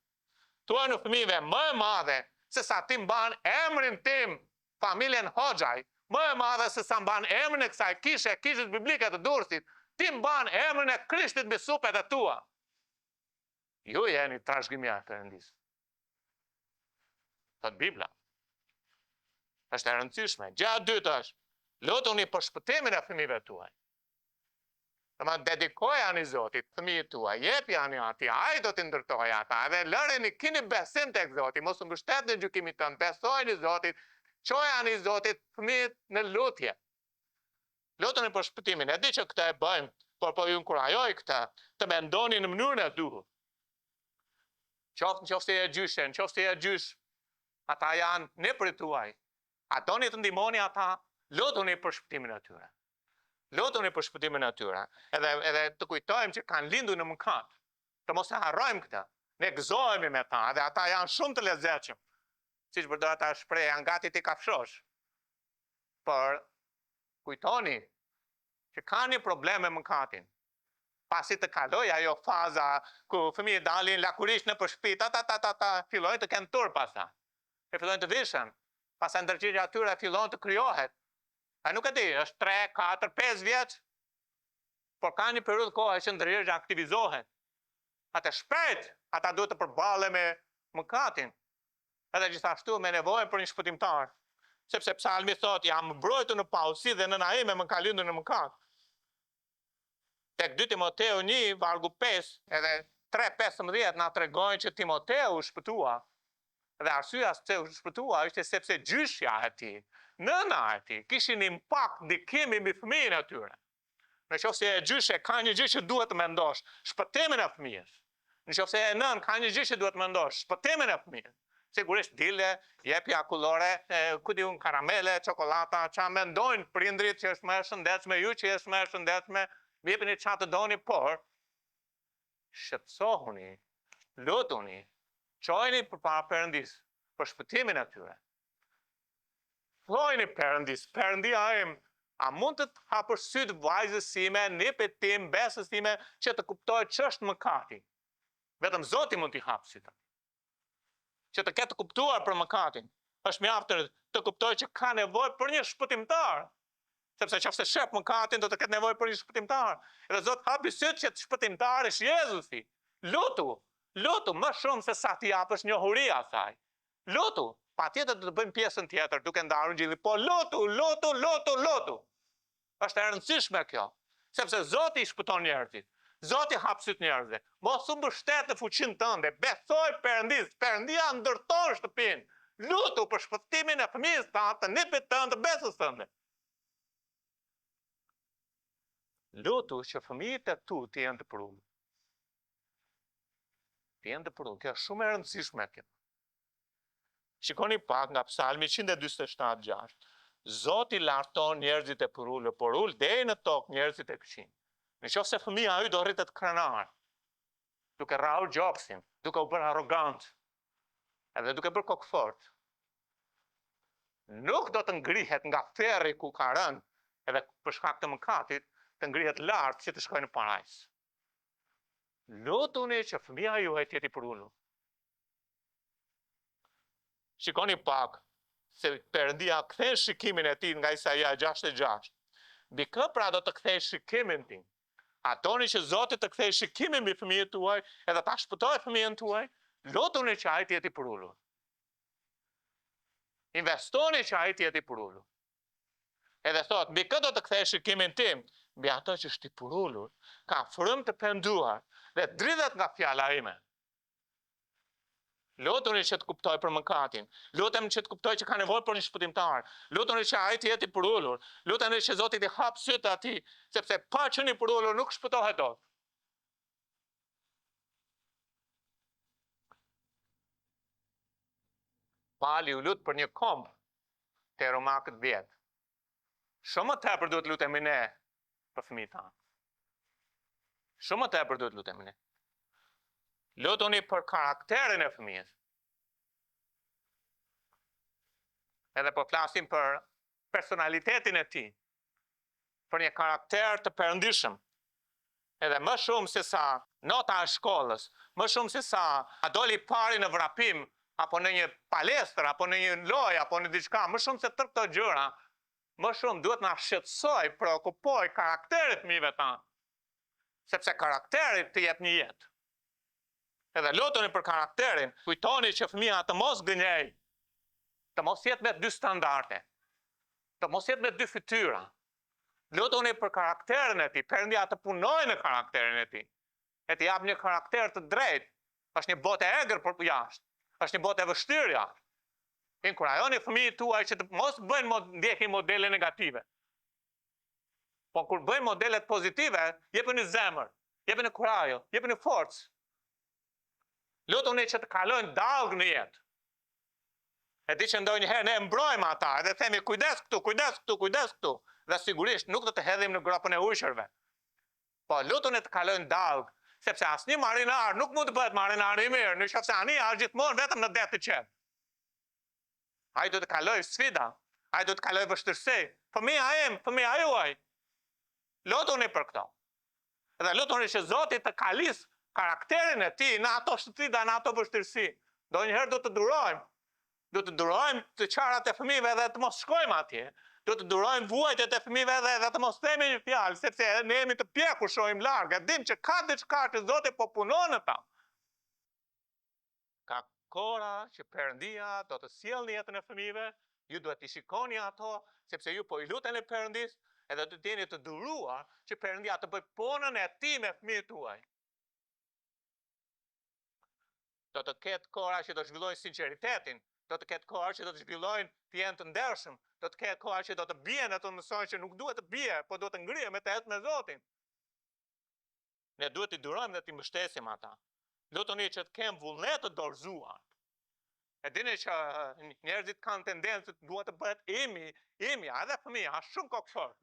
Thuajnë fëmijëve, më e madhe se sa ti mban emrin tim, familjen Hoxhaj, më e madhe se sa mban emrin e kësaj kishës biblike të Durrësit, ti mban emrin e Krishtit mbi supet e tua. Ju jeni trashëgimia e Perëndis. Thot Bibla. Është e rëndësishme. Gjë e dytë është, lutuni për shpëtimin e fëmijëve tuaj. Dedikoj ani Zotit, fëmijët tuaj, jepi ani ati, ai do t'i ndërtoj ata, edhe lëreni, kini besim tek Zoti, mos u mbështet në gjykimit tënd, besojeni Zotit, çoj ani Zotit fëmijët në lutje. Luteni për shpëtimin, e di që këtë e bëjmë, por po ju inkurajoj këtë, të mendoni në mënyrën e duhur. Qoftë se e gjyshen, qoftë se e gjysh, ata janë nepër tuaj. A doni të ndihmoni ata, lutuni për shpëtimin e tyre. Lutuni për shpëtimin e tyre, edhe të kujtojmë që kanë lindur në mëkat, të mos e harrojmë këtë, ne gëzohemi me ta, dhe ata janë shumë të lezetshëm, siç përdor ata shprehje, janë gati t'i kafshosh. Por kujtoni që kanë një problem me mëkatin. Pasi të kaloj ajo faza ku fëmijët dalin lakurisht në shtëpi, fillojnë të kenë turp pastaj. E fillojnë të vishen, pastaj ndërgjigja atyre fillon të krijohet. A nuk e di, është 3, 4, 5 vjeç, por ka një periudhë kohë që ndërgjigja aktivizohet. Atë shpejt, ata duhet të përballen me mëkatin. Edhe gjithashtu me nevojën për një shpëtimtar. Sepse Psalmi thotë, jam mbrojtur në pausi dhe nëna ime më ka lindur në mëkat. Tek 2 Timoteu 1, vargu 5, edhe 3:15 na tregojnë që Timoteu u shpëtua. Dhe arsyeja se u shpëtua ishte sepse gjyshja e tij, nëna e tij, kishin impakt ndikimi mbi fëmijën e tyre. Nëse e gjyshe ka një gjë që duhet të mendosh, shpëtimin e fëmijës. Nëse e nën ka një gjë që duhet të mendosh, shpëtimin e fëmijës. Sigurisht dile, jepi akullore, ku di un karamele, çokolata, çfarë mendojnë prindrit që është më e shëndetshme, ju që është më e shëndetshme, jepini çfarë të doni, por shqetësohuni, lutuni, çojeni përpara Perëndis për shpëtimin e tyre. Thojeni Perëndis, Perëndia im, a mund të hapësh syt vajzës time, nipit tim, besës time, që të kuptojë ç'është mëkati. Vetëm Zoti mund t'i hapë sytë. Që të ketë kuptuar për mëkatin. Është mjaft të kuptojë që ka nevojë për një shpëtimtar. Sepse nëse shef mëkatin, do të ketë nevojë për një shpëtimtar. Edhe Zoti hapi syt që shpëtimtari është Jezusi. Lutu më shumë se sa t'i japësh njohuri asaj. Lutu, patjetër do të bëjmë pjesën tjetër duke ndarur gjilli, po lutu. Është e rëndësishme kjo, sepse Zoti i shpëton njerëzit. Zoti hap syt njerëzve. Mos u mbështet në fuqinë tënde, besoj Perëndis, Perëndia ndërton shtëpinë. Lutu për shpëtimin e fëmijës tënd, të nipit tënd, të besës tënde. Lutu që fëmijët e tu të jenë të përullur. Kjo është shumë e rëndësishme kjo. Shikoni pak nga Psalmi 147:6. Zoti larton njerëzit e përullur, por ul deri në tokë njerëzit e këqij. Nëse fëmia yt do rritet krenar, duke rrahur gjoksin, duke u bërë arrogant, edhe duke bërë kokfort, nuk do të ngrihet nga ferri ku ka rënë, edhe për shkak të mëkatit, të ngrihet lart që të shkojë në parajs. Lutuni që fëmia juaj të jetë i përullur. Shikoni pak se Perëndia kthen shikimin e tij nga Isaia 6:6. Mbi kë pra do të kthej shikimin tim? A doni që Zoti të kthej shikimin mbi fëmijët tuaj edhe ta shpëtojë fëmijën tuaj? Lutuni që ai të jetë i përullur. Investoni që ai të jetë i përullur. Edhe thot, mbi kë do të kthej shikimin tim? Mbi ato që është i përullur, ka frymë të penduar dhe dridhet nga fjala ime. Lutuni që të kuptoj për mëkatin. Lutem që të kuptoj që ka nevojë për një shpëtimtar. Lutuni që ai të jetë i përullur. Luteni që Zoti t'i hap sytë atij, sepse pa qenë i përullur nuk shpëtohet dot. Pali u lut për një komb te romakët vjet. Shumë më tepër duhet lutemi ne për fëmijët tanë. Shumë më tepër duhet lutemi ne. Lutuni për karakterin e fëmijës. Edhe po flasim për personalitetin e tij, për një karakter të perëndishëm. Edhe më shumë se sa nota e shkollës, më shumë se sa a doli pari në vrapim, apo në një palestër, apo në një lojë, apo në diçka, më shumë se tërë këto gjëra, më shumë duhet na shqetësoj, preokupoj karakteri të fëmijëve tanë. Sepse karakteri të jep një jetë. Edhe lutuni për karakterin, kujtoni që fëmia të mos gënjej, të mos jetë me 2 standarde, të mos jetë me 2 fytyra. Lutuni për karakterin e tij, Perëndia të punojë në karakterin e tij. E të jap një karakter të drejtë. Është një botë e egër për jashtë. Është një botë e vështirë jashtë. Inkurajoni fëmijët tuaj që të mos bëjnë ndjekin modele negative. Po kur bëjnë modelet pozitive, jepeni zemër, jepeni kurajo, jepeni forcë. Lutuni që të kalojnë dallg në jetë. E di që ndonjëherë ne mbrojmë ata edhe themi kujdes këtu, kujdes këtu, kujdes këtu. Dhe sigurisht nuk do të hedhim në gropën e ujshërve. Po lutuni të kalojnë dallg, sepse asnjë marinar nuk mund të bëhet marinar i mirë, nëse ania është gjithmonë vetëm në det të qetë. Ai do të kaloj sfida, ai do të kaloj vështirësi. Fëmia im, fëmia juaj. Lutuni për këto. Dhe lutuni që Zoti të kalis karakterin e tij në ato sfida, në ato vështirësi. Ndonjëherë do të durojmë. Do të durojmë të qarat e fëmijëve dhe të mos shkojmë atje. Do të durojmë vuajtjet e fëmijëve dhe të mos themi një fjalë, sepse ne jemi të pjekur, shohim larg, e dim që ka diçka që Zoti po punon në ta. Ka kora që Perëndia do të sjellë në jetën e fëmijëve, ju duhet t'i shikoni ato, sepse ju po i luteni Perëndis, edhe të jeni të duruar që Perëndia të bëjë punën e tij me fëmijët tuaj. Do të ketë kora që do të zhvillojnë sinqeritetin, do të ketë kohë që do të zhvillojnë të jenë të ndershëm, do të ketë kohë që do të bien ato mësojnë që nuk duhet të bie, po do të ngrihen me të jetë me Zotin. Ne duhet t'i durojmë dhe t'i mbështesim ata. Lutuni që të kemë vullnet të dorëzuar. E dini që njerëzit kanë tendencë të duhet të bëhet imi, edhe fëmia, është shumë kokshor.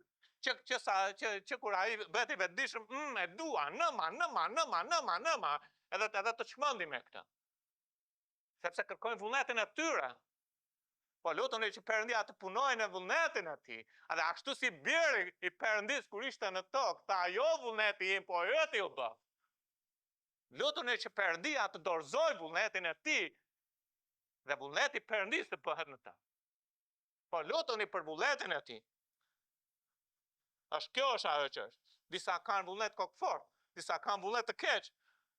Që kur ai bëhet i vetëdijshëm, e dua, nëma, edhe të çmendim me këtë. Sepse kërkojnë vullnetin e tyre. Po lutuni që Perëndia të punojë në vullnetin e tij. Edhe ashtu si biri i Perëndis kur ishte në tokë, tha jo vullneti im, po yt ju bë. Lutuni që Perëndia të dorëzojë vullnetin e tij dhe vullneti i Perëndis të bëhet në ta. Po lutuni për vullnetin e tij. Kjo është ajo që është. Disa kanë vullnet kokfort, disa kanë vullnet të keq.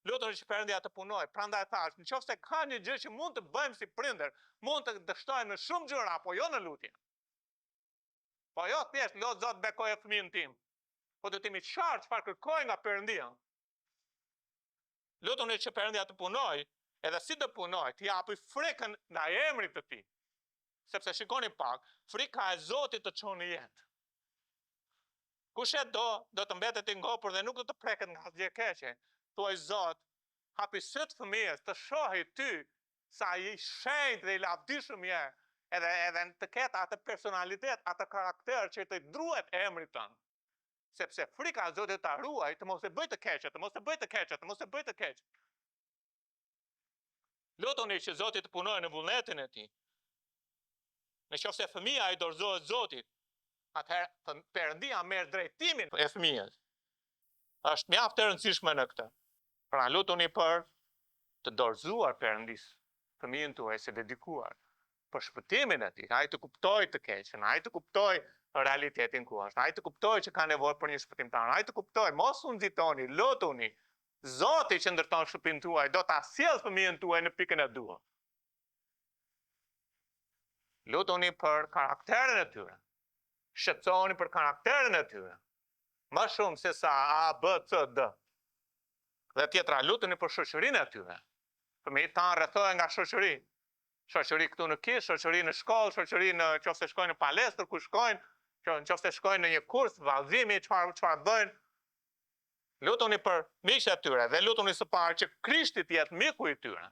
Lutuni që Perëndia të punojë. Prandaj thash, nëse ka një gjë që mund të bëjmë si prindër, mund të dështojmë në shumë gjëra, po jo në lutje. Po jo thjesht lot Zot bekoje fëmijën tim. Po do të jemi qartë çfarë kërkojnë nga Perëndia. Lutuni që Perëndia të punojë, edhe si të punojë, të japë frikën ndaj emrit të tij. Sepse shikoni pak, frika e Zotit të çon në jetë. Kush e do të mbetet i ngopur dhe nuk do të preket nga asgjë keqe. Thuaj Zot, hapi syt fëmijës të shohë ty sa i shenjtë dhe i lavdishëm je, edhe të ketë atë personalitet, atë karakter që të druhet emrit tënd. Sepse frika e Zotit ta ruaj të mos e bëj të keqe. Lutuni që Zoti të punojë në vullnetin e tij. Nëse fëmia i dorëzohet Zotit, atëherë Perëndia merr drejtimin e fëmijës. Është mjaft e rëndësishme në këtë. Pra lutuni për të dorëzuar Perëndis fëmijën tuaj së dedikuar për shpëtimin e tij, ai të kuptojë të keqen, ai të kuptojë realitetin ku është, ai të kuptojë që ka nevojë për një shpëtimtar, ai të kuptojë, mos u nxitoni, lutuni. Zoti që ndërton shtëpinë tuaj do ta sjellë fëmijën tuaj në pikën e duhur. Lutuni për karakterin e tyre. Shqetësoni për karakterin e tyre. Më shumë se sa A, B, C, D. Dhe tjetra, lutuni për shoqërinë e tyre. Fëmijët tanë rrethohen nga shoqëri. Shoqëri këtu në kish, shoqëri në shkollë, shoqëri nëse shkojnë në palestër, ku shkojnë, nëse shkojnë në një kurs, vallëzimi, çfarë bëjnë. Lutuni për miqtë e tyre dhe lutuni së pari që Krishti të jetë miku i tyre.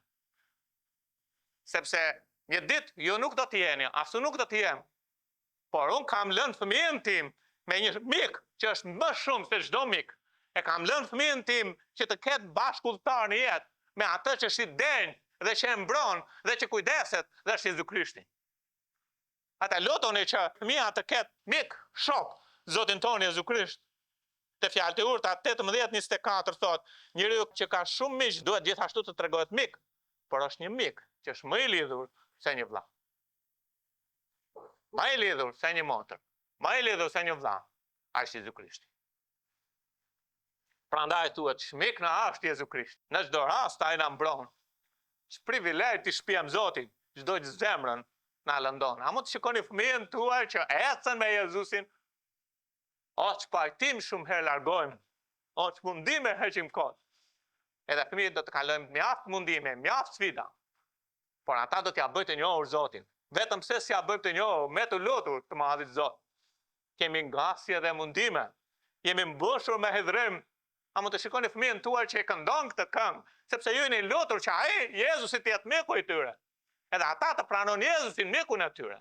Sepse një ditë ju nuk do të jeni, as unë nuk do të jem. Por unë kam lënë fëmijën tim me një mik që është më shumë se çdo mik. E kam lënë fëmijën tim që të ketë bashkëpunëtar në jetë me atë që është i denj dhe që e mbron dhe që kujdeset dhe është Jezu Krishti. Ata lutoni që fëmia të ketë mik, shok, Zotin tonë Jezu Krisht. Te Fjalët e Urta 18:24 thotë, njeriu që ka shumë miq duhet gjithashtu të tregohet mik, por është një mik që është më i lidhur se një vëlla. Më i lidhur se një motër, më i lidhur se një vëlla, është Jezu Krishti. Prandaj thuhet shmik na është Jezu Krisht. Në çdo rast ai na mbron. Ç'privilegj të shpijem Zotin, çdo zemrën na lëndon. A mund të shikoni fëmijën tuaj që ecën me Jezusin? Aq pajtim shumë herë largojmë, aq mundime heqim kot. Edhe fëmijët do të kalojmë mjaft mundime, mjaft sfida. Por ata do t'ja bëjnë të njohur Zotin. Vetëm se si ja bëjmë të njohur me të lutur të Madhit Zot. Kemi ngasje dhe mundime. Jemi mbushur me hidhrim. A mund të shikoni fëmijën tuaj që e këndon këtë këngë, sepse ju jeni lutur që ai Jezusi të jetë miku i tyre. Edhe ata të pranojnë Jezusin mikun e tyre.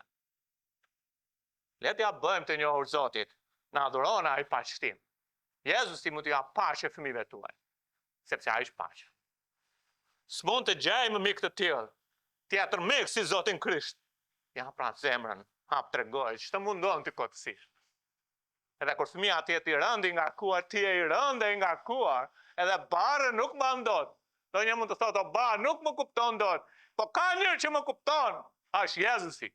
Le t'ja bëjmë të njohur Zotit. Na adhurona ai pa shtim. Jezusi mund t'ja paqe fëmijëve tuaj, sepse ai është paqe. S'mund të gjejmë mik të tillë, tjetër mik si Zotin Krisht. Ja pra zemrën, hap tregoj, ç'të mundon ti kotësisht. Edhe kur fëmia ti e i rënd i ngarkuar, ti e i rënd e i ngarkuar, edhe barë nuk më ndot. Do një mund të thotë, o barë nuk më kupton dot, po ka njërë që më kupton, është Jezusi.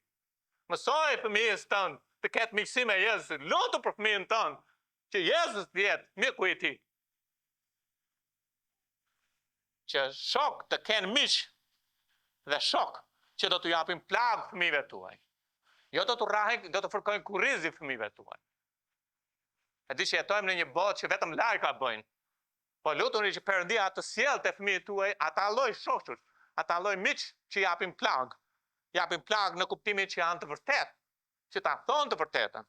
Mësoj fëmijës tënë të ketë miqësi me Jezusin, lutu për fëmijën tënë, që Jezus të jetë miku i tij. Që shok të kenë miq dhe shok që do t'u japin plagë fëmijëve tuaj. Jo do t'u rrahin, do të fërkojnë kurrizi fëmijëve tuaj. E di që jetojmë në një botë që vetëm lajka bëjnë. Po lutuni që Perëndia të sjellte fëmijët tuaj ata lloj shoqësh, ata lloj miq që japin plagë. Japin plagë në kuptimin që janë të vërtetë, që ta thonë të vërtetën.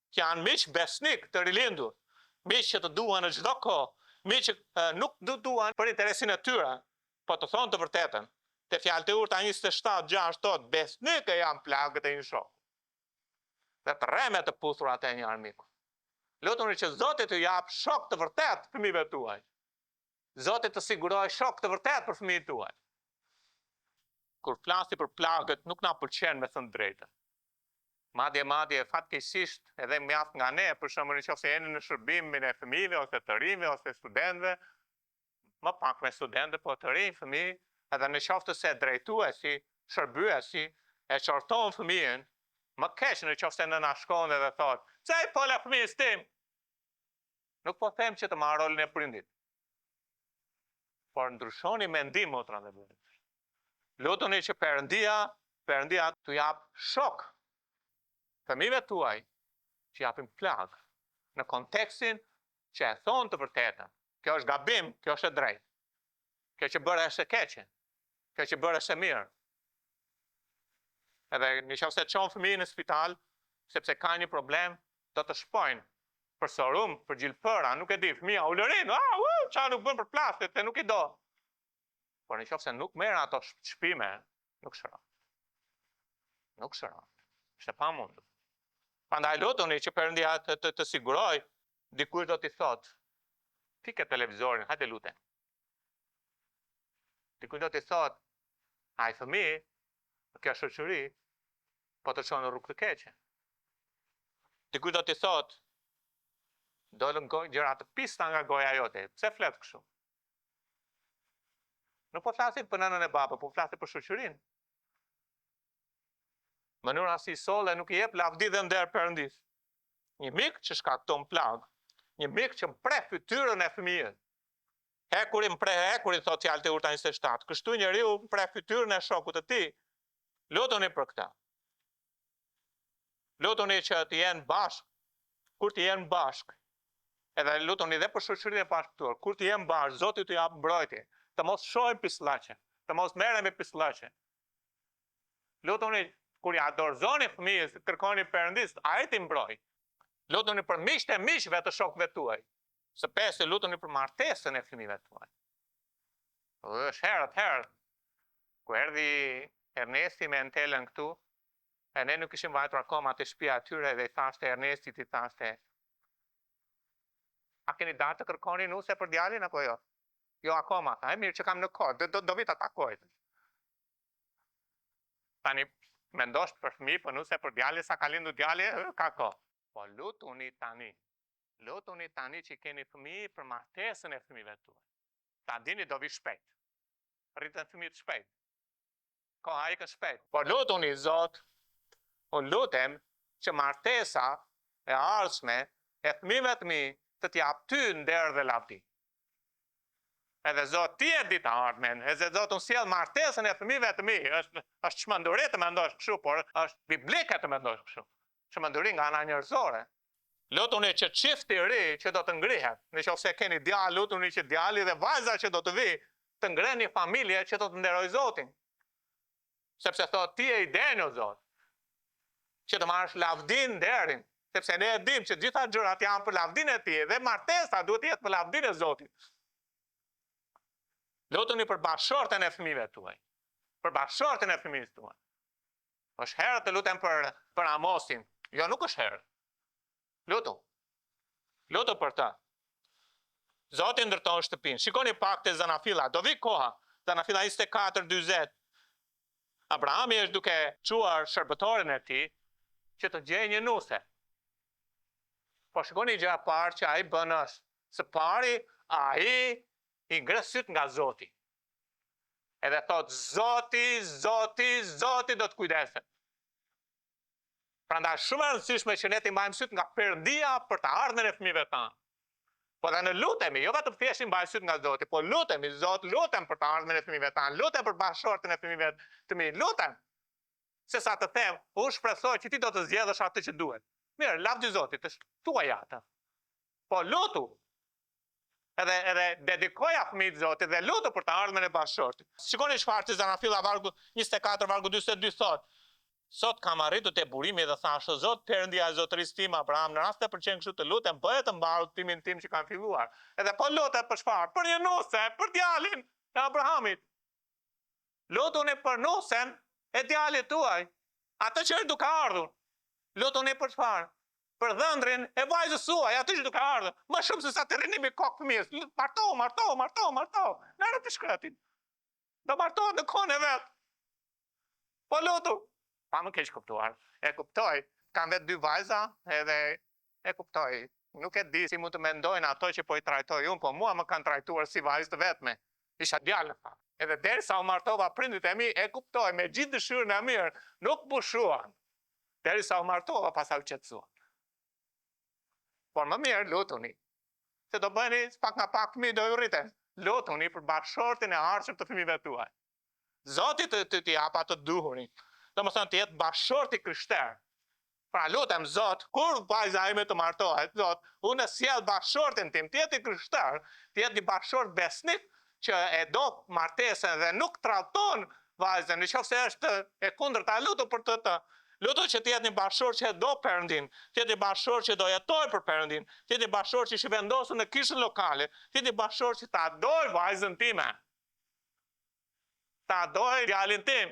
Që janë miq besnik të rilindur, miq që të duan në çdo kohë, miq që nuk duan për interesin e tyre, po të thonë të vërtetën. Te fjalët e urta 27:6 thot, besnikë janë plagët e një shoku. Dhe të rreme të puthura të një armiku. Lutuni që Zoti të jap shok të vërtet fëmijëve tuaj. Zoti të siguroj shok të vërtet për fëmijët tuaj. Kur flasi për plagët nuk na pëlqen me thënë drejtën. Madje fatkeqësisht edhe mjaft nga ne, për shembull nëse jeni në shërbimin e fëmijëve ose të rinjve ose studentëve, më pak me studentë, po të rinj fëmijë, edhe në qoftë se drejtuesi, shërbyesi e qorton fëmijën, më keq në qoftë se nëna shkon dhe thotë, "Pse i fola fëmijës tim?" Nuk po them që të marrë rolin e prindit. Por ndryshoni mendim motra dhe vëllezër. Lutuni që Perëndia t'u jap shok fëmijëve tuaj që japin plagë në kontekstin që e thonë të vërtetën. Kjo është gabim, kjo është e drejtë. Kjo që bërë është e keqe. Kjo që bërë është e mirë. Edhe nëse çon fëmijën në spital, sepse ka një problem, do të shpojnë për sorum, për gjilpëra, nuk e di, fëmija u lërin, qa nuk bën për plastit, dhe nuk i do. Por nëse nuk merr ato shpime, nuk shëron. Nuk shëron. Është e pamundur. Prandaj lutuni që Perëndia të siguroj, dikush do t'i thotë, "Pike televizorin, hajde lutem." Dikush do t'i thotë, "Ai fëmijë, kjo shoqëri, po të çon në rrugë të keqe." Dikush do t'i thotë, "Dolën gjëra të pista nga goja jote, pse flet kështu?" Nuk po flasim për nënën e babën, po flasim për shoqërinë. Mënyra si solle nuk i jep lavdi dhe nder Perëndis. Një mik që shkakton plagë, një mik që mpre fytyrën e fëmijës. Hekuri mpre hekuri, thot fjalët e urta 27. Kështu njeriu mpre fytyrën e shokut të tij. Lutuni për këtë. Lutuni që të jenë bashkë, kur të jenë bashkë. Edhe lutuni dhe për shoqërinë e bashkëtuar, kur të jenë bashkë, Zoti t'u jap mbrojtje, të mos shohin pislaqe, të mos merren me pislaqe. Lutuni kur ja dorëzoni fëmijës, kërkoni Perëndis, ai t'i mbroj. Lutuni për miqtë e miqve të shokëve tuaj. Së peshë lutuni për martesën e fëmijëve tuaj. Është herët, ku erdhi Ernesti me Entelën këtu, e ne nuk ishim vajtur akoma te shtëpia e tyre dhe i thashte Ernestit, i thashte, "A keni dalë të kërkoni nuse për djalin apo jo?" "Jo akoma." "E mirë që kam në kohë, do vi ta takoj." Tani mendosh për fëmijë, po nuse për djalin, sa ka lindur djali, ka kohë. Po lutuni tani që keni fëmijë për martesën e fëmijëve tuaj. Ta dini do vi shpejt. Rriten fëmijët shpejt. Koha ikën shpejt. Po lutuni Zot, unë lutem që martesa e ardhshme e fëmijëve të mi të t'jap ty nder dhe lavdi. Edhe Zot ti e di të ardhmen, edhe Zot unë sjell martesën e fëmijëve të mi, është çmenduri të mendosh kështu, por është biblike të mendosh kështu. Çmenduri nga ana njerëzore. Lutuni që çifti i ri që do të ngrihet, nëse keni djalë, lutuni që djali dhe vajza që do të vi, të ngreni familje që do të nderojë Zotin. Sepse thot ti e i deni o Zot, që të marrësh lavdin nderin, sepse ne e dim që gjitha gjërat janë për lavdin e tij dhe martesa duhet të jetë për lavdin e Zotit. Lutuni për bashortën e fëmijëve tuaj. Për bashortën e fëmijës tuaj. Është herë të lutem për Amosin. Jo, nuk është herë. Lutu për ta. Zoti ndërton shtëpinë. Shikoni pak te Zanafilla, do vi koha. Zanafilla 24:40. Abrahami është duke çuar shërbëtoren e tij që të gjejë një nuse. Po shikoni gjëja e parë që ai bën është, së pari ai i ngre syt nga Zoti. Edhe thot Zoti do të kujdeset. Prandaj shumë e rëndësishme që ne të mbajmë syt nga Perëndia për të ardhmen e fëmijëve tanë. Po dhe në lutemi, jo vetëm thjesht mbajmë syt nga Zoti, po lutemi, Zot, lutem për të ardhmen e fëmijëve tanë, lutem për bashortën e fëmijëve të mi, lutem. Se sa të them, unë shpresoj që ti do të zgjedhësh atë që duhet. Mirë, lavdi Zotit, është tuaj ata. Po lutu. Edhe dedikoja fëmijët Zotit dhe lutu për të ardhmen e bashortit. Shikoni çfarë te Zanafilla vargu 24 vargu 42 thot. Sot kam arritur te burimi dhe thash, o Zot, Perëndia e zotërisë time Abraham, në rast të pëlqen kështu të lutem, bëhet të mbarë udhëtimin tim që kam filluar. Edhe po lutet për çfarë? Për një nuse, për djalin e Abrahamit. Lutuni për nusen e djalit tuaj, atë që është duke ardhur. Lutuni për çfarë? Për dhëndrin e vajzës suaj, atë që duke ardhur. Më shumë se sa të rinimi kokë fëmijës. Marto. Në rreth të shkretin. Do martohet në kohën e vet. Po lutu. Pa më keq kuptuar. E kuptoj. Kam vetë 2 vajza edhe e kuptoj. Nuk e di si mund të mendojnë ato që po i trajtoj unë, po mua më kanë trajtuar si vajzë të vetme. Isha djalë. Edhe derisa u martova prindit e mi, e kuptoj me gjithë dëshirën e mirë, nuk pushuan. Derisa u martova, pastaj u qetësuan. Por më mirë lutuni. Se do bëni pak nga pak fëmijë do ju rriten. Lutuni për bashortin e ardhshëm të fëmijëve tuaj. Zoti të jap atë të duhurin. Domethënë të jetë bashorti krishter. Pra lutem Zot, kur vajza ime të martohet, Zot, unë sjell bashortin tim, të jetë i krishter, të jetë një bashort besnik që e do martesën dhe nuk tradhton vajzën, nëse është e kundërta, lutu për të. Lutu që të jetë një bashort që e do Perëndin, të jetë një bashort që do jetojë për Perëndin, të jetë një bashort që është vendosur në kishën lokale, të jetë një bashort që ta adoj vajzën time. Ta adoj djalin tim.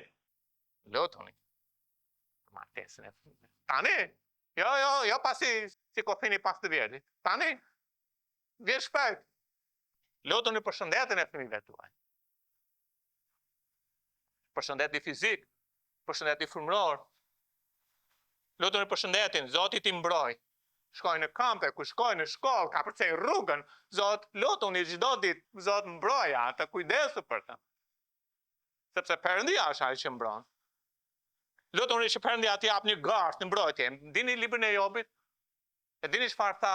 Lutuni. Martesën e fëmijëve. Tani? Jo pasi si kofini pas të vjetit. Tani? Vjen shpejt. Lutuni për shëndetin e fëmijëve tuaj. Për shëndetin fizik, për shëndetin frymëror. Lutuni për shëndetin, Zoti ti mbroj. Shkojnë në kampe, ku shkojnë në shkollë, ka përcej rrugën, Zot, lutuni çdo ditë, Zot mbroja, të kujdesu për të. Sepse Perëndia është ai që mbron. Lutuni që Perëndia t'i jap një garë të mbrojtje. Dini librin e Jobit? E dini çfarë tha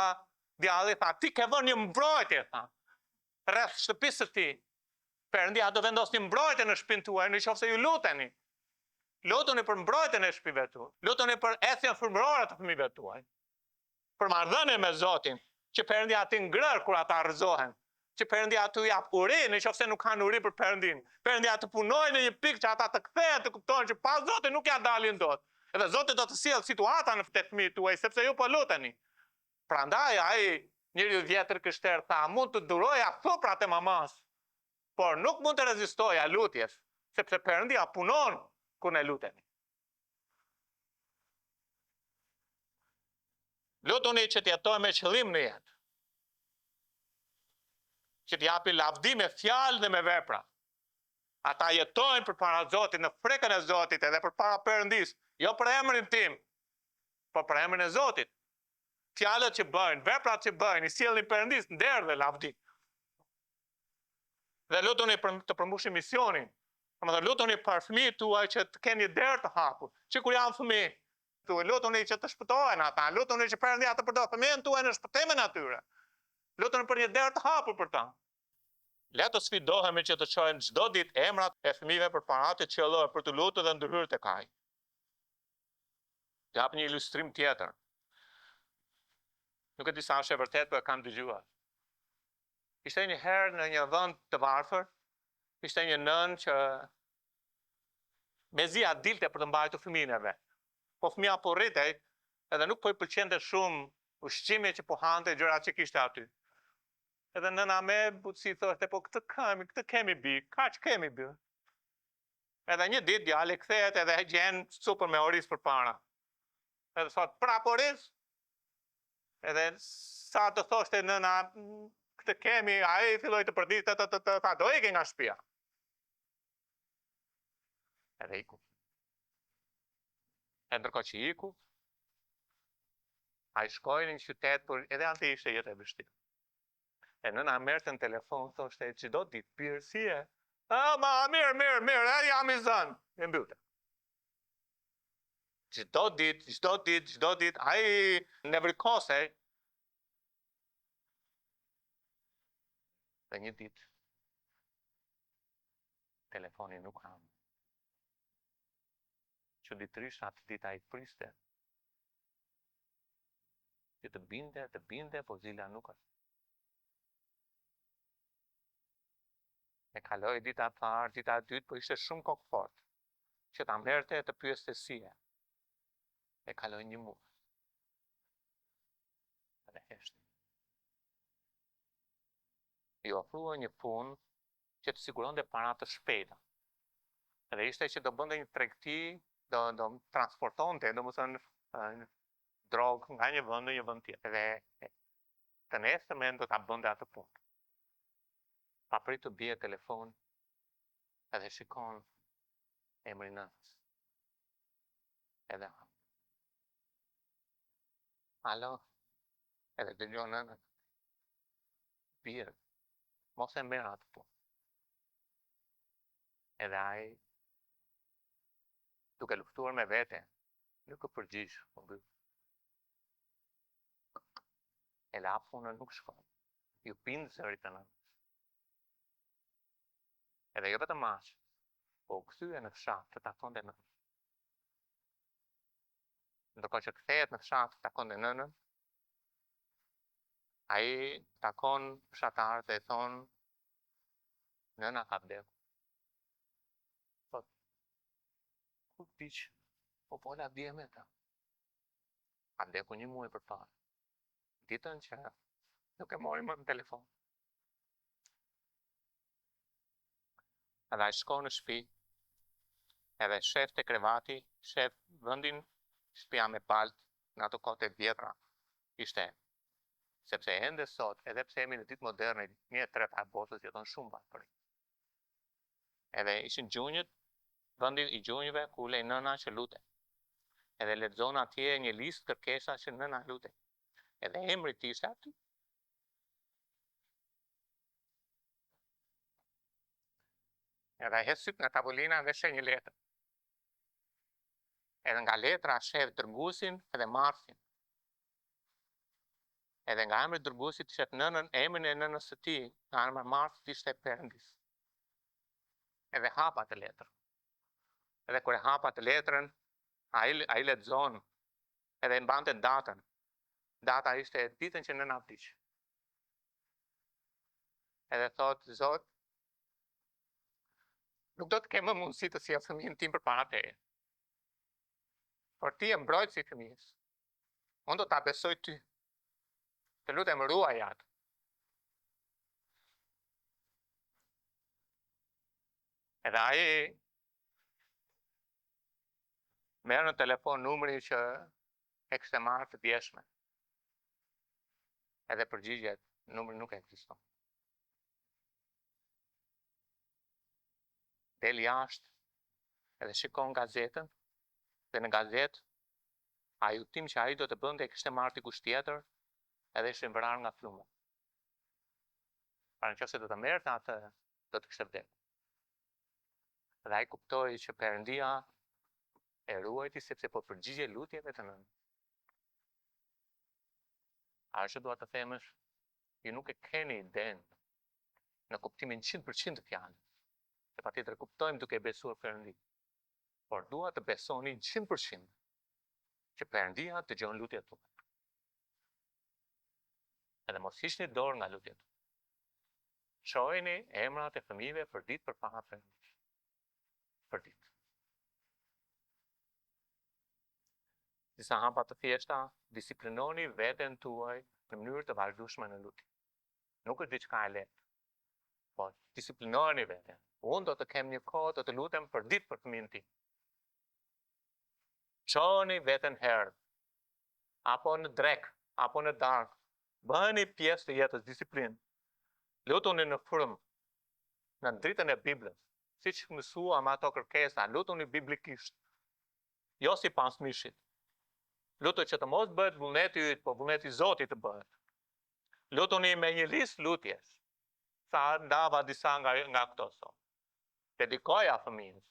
djalli? Tha, ti ke vënë një mbrojtje, tha. Rreth shtëpisë së tij. Perëndia do vendos një mbrojtje në shtëpinë tuaj, nëse ju luteni. Lutuni për mbrojtjen e shtëpive tuaj. Lutuni për ecjen frymërore të fëmijëve tuaj. Për marrëdhënie me Zotin, që Perëndia t'i ngrër kur ata rrëzohen. Që Perëndia t'u jap uri, nëse nuk kanë uri për Perëndin. Perëndia të punojë në një pikë që ata të kthehen, të kuptojnë që pa Zotin nuk ja dalin dot. Edhe Zoti do të sjellë situata në fëmijët tuaj, sepse ju po luteni. Prandaj ai njeriu vjetër krishter tha, mund të duroja thoprat e mamas, por nuk mund të rezistoja lutjes, sepse Perëndia punon kur ne lutemi. Lutuni që të jetojmë me qëllim në jetë. Që të japi lavdi me fjalë dhe me vepra. Ata jetojnë përpara Zotit, në frikën e Zotit edhe përpara Perëndisë, jo për emrin tim, por për emrin e Zotit. Fjalët që bëjnë, veprat që bëjnë, i sjellin Perëndisë nder dhe lavdi. Dhe lutuni për të përmbushur misionin. Domethënë lutuni për fëmijët tuaj që të kenë një derë të hapur, që kur janë fëmijë, tuaj lutuni që të shpëtohen ata, lutuni që Perëndia të përdorë fëmijën tuaj në shpëtimin e tyre. Lutuni për një derë të hapur për ta. Le të sfidohemi që të çojmë çdo ditë emrat e fëmijëve përpara Atit qiellor për të lutur dhe ndërhyrë tek Ai. Jap një ilustrim tjetër. Nuk e di sa është e vërtet, por e kam dëgjuar. Ishte një herë në një vend të varfër, ishte një nën që mezi a dilte për të mbajtur fëmijën e vet. Po fëmia po rritej, edhe nuk po i pëlqente shumë ushqimi që po hante, gjërat që kishte aty. Edhe nëna me butësi thoshte, po këtë kemi bi, kaq kemi bi. Edhe një ditë djali kthehet edhe gjen supën me oriz përpara. Edhe thot, prap oriz? Edhe sa të thoshte nëna, këtë kemi, ai filloi të përdiste, tha, do ike nga shtëpia. Edhe iku. E ndërkohë që iku, ai shkoi në një qytet, por edhe aty ishte jetë e vështirë. E nëna merrte në telefon, thoshte, çdo ditë pirë si e? Ma, mirë, jam i zënë. E mbylte. Çdo ditë, ai nevrikosej. Dhe një ditë, telefoni nuk kam. Çuditërisht atë ditë ai priste. Që të binte, po zila nuk është. E kaloi dita e parë, dita e dytë, po ishte shumë kokë fort. Që ta merrte të pyeste si e. E kaloi një muaj. Edhe heshti. I ofrua një punë që të siguronte para të shpejta. Edhe ishte që do bënte një tregti, do transportonte, domethënë drogë nga një vend në një vend tjetër. Edhe të nesërmen do ta bënte atë punë. Paprit të bie telefon, edhe shikon emrin nënës. Edhe alo, edhe dëgjon nënën. Birë, mos e merr atë punë. Edhe ai, duke luftuar me vete, nuk e përgjigj, po mbyll. E la punën nuk shkon. Ju pind zëri të nënës. Edhe jo vetëm aq, po u kthye në fshat të takonte nënën. Ndërkohë që kthehet në fshat të takonte nënën, ai takon fshatarët dhe thon, nëna ka vdekur. Thot, ku piq, po pola dje me ta. Ka vdekur një muaj përpara. Ditën që nuk e mori më në telefon. Edhe ai shkon në shtëpi, edhe shef te krevati, shef vendin, shtëpia me palët, në ato kohët e vjetra, ishte. Sepse ende sot, edhe pse jemi në ditë moderne, 1/3 e botës jeton shumë varfër. Edhe ishin gjunjët, vendi i gjunjëve ku ulej nëna që lutej. Edhe lexon atje një listë kërkesa që nëna lutej. Edhe emri i tij ishte aty. Edhe ai hedh syt nga tavolina dhe sheh një letër. Edhe nga letra sheh dërguesin edhe marrësin. Edhe nga emri i dërguesit sheh nënën, emrin e nënës së tij, nga emri i marrësit ishte Perëndis. Edhe hapa atë letër. Edhe kur e hapa atë letrën, ai lexon, edhe mbante datën. Data ishte ditën që nëna vdiq. Edhe thot, Zot, nuk do të kem më mundësi të sjell fëmijën tim përpara teje. Por ti e mbrojtësi i fëmijës. Unë do ta besoj ty. Të lutem ruaj atë. Edhe ai merr në telefon numrin që e kishte marrë të djeshme. Edhe përgjigjet, numri nuk ekziston. Del jashtë, edhe shikon gazetën, dhe në gazetë, ai udhtim që ai do të bënte e kishte marrë dikush tjetër, edhe ishin vrarë nga flumët. Para nëse do të merrte atë, do të kishte vdekur. Dhe ai kuptoi që Perëndia e ruajti sepse po përgjigje lutjeve të nënës. Ajo që dua të them është, ju nuk e keni idenë në kuptimin 100% të fjalës. Se patjetër kuptojmë duke besuar Perëndin. Por dua të besoni 100% që Perëndia dëgjon lutjet tuaja. Edhe mos hiqni dorë nga lutjet. Shojeni emrat e fëmijëve për ditë përpara Perëndis. Për ditë. Disa hapa të thjeshta, disiplinoni veten tuaj në mënyrë të vazhdueshme në lutje. Nuk është diçka e lehtë. Po, disiplinoni veten. Unë do të kem një kohë të lutem për ditë për fëmijën tim. Çoni veten herë, apo në drek, apo në darkë. Bëheni pjesë të jetës, disiplinë. Lutuni në frym, në dritën e Biblës, siç mësuam ato kërkesa, lutuni biblikisht. Jo si pas mishit. Lutu që të mos bëhet vullneti yt, po vullneti i Zotit të bëhet. Lutuni me një listë lutjes. Sa ndava disa nga këto sot. Dedikoja fëmijës.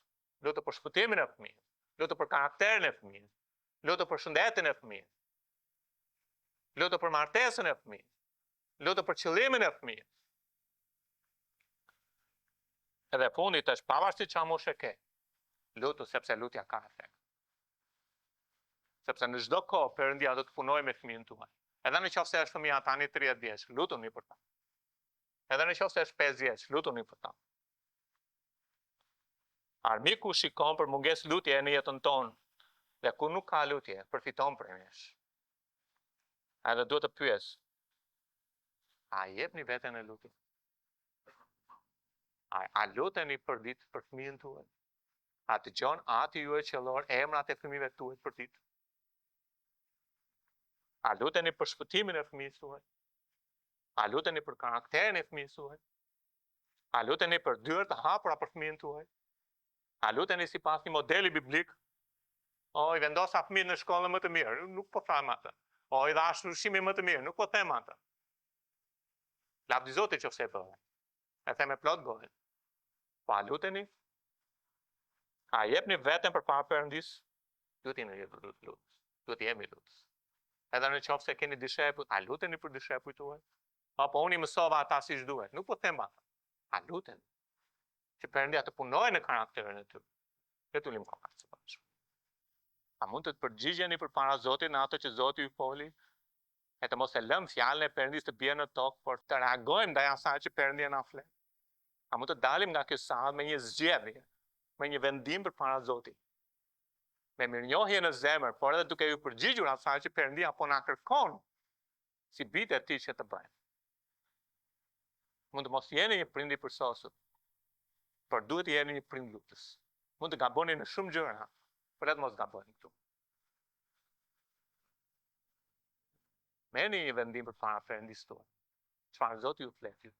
Lutu për shpëtimin e fëmijës. Lutu për karakterin e fëmijës. Lutu për shëndetin e fëmijës. Lutu për martesën e fëmijës. Lutu për qëllimin e fëmijës. Edhe fundit është pavarësisht çfarë moshë ke. Lutu sepse lutja ka efekt. Sepse në çdo kohë Perëndia do të punojë me fëmijën tuaj. Edhe në qoftë se është fëmia tani 30 vjeç, lutuni për ta. Edhe në qoftë se është 5 vjeç, lutuni për ta. Armiku shikon për mungesë lutje në jetën tonë. Dhe ku nuk ka lutje, përfiton prej nesh. Edhe duhet të pyes. A jepni veten në lutje? A luteni për ditë për fëmijën tuaj? A dëgjon Ati juaj qellor emrat e fëmijëve tuaj për ditë? A luteni për shpëtimin e fëmijës tuaj? A luteni për karakterin e fëmijës tuaj? A luteni për dyert të hapura për fëmijën tuaj? A luteni sipas një modeli biblik? I vendosa fëmijën në shkollën më të mirë, nuk po them atë. I dhash ushqimin më të mirë, nuk po them atë. Lavdi Zotit nëse e bëhe. E them me plot gojë. Po a luteni? A jepni veten përpara Perëndis? Duhet jeni lutës. Duhet jemi lutës. Edhe në qoftë se keni dishepull, a luteni për dishepujt tuaj? Apo unë i mësova ata siç duhet. Nuk po them atë. A luteni? Që Perëndia të punojë në karakterin e tyre. Le të ulim kokën së bashku. A mund të përgjigjeni përpara Zotit në atë që Zoti ju foli? E të mos e lëm fjalën e Perëndis të bie në tokë, por të reagojmë ndaj asaj që Perëndia na flet. A mund të dalim nga kjo sallë me një zgjedhje, me një vendim përpara Zotit. Me mirënjohje në zemër, por edhe duke ju përgjigjur asaj që Perëndia po na kërkon si bijtë e Tij që të bëjmë. Mund të mos jeni një prind i përsosur, por duhet të jeni një prind lutës. Mund të gaboni në shumë gjëra, por le të mos gaboni këtu. Merrni një vendim përpara Perëndis tuaj. Çfarë Zoti ju flet.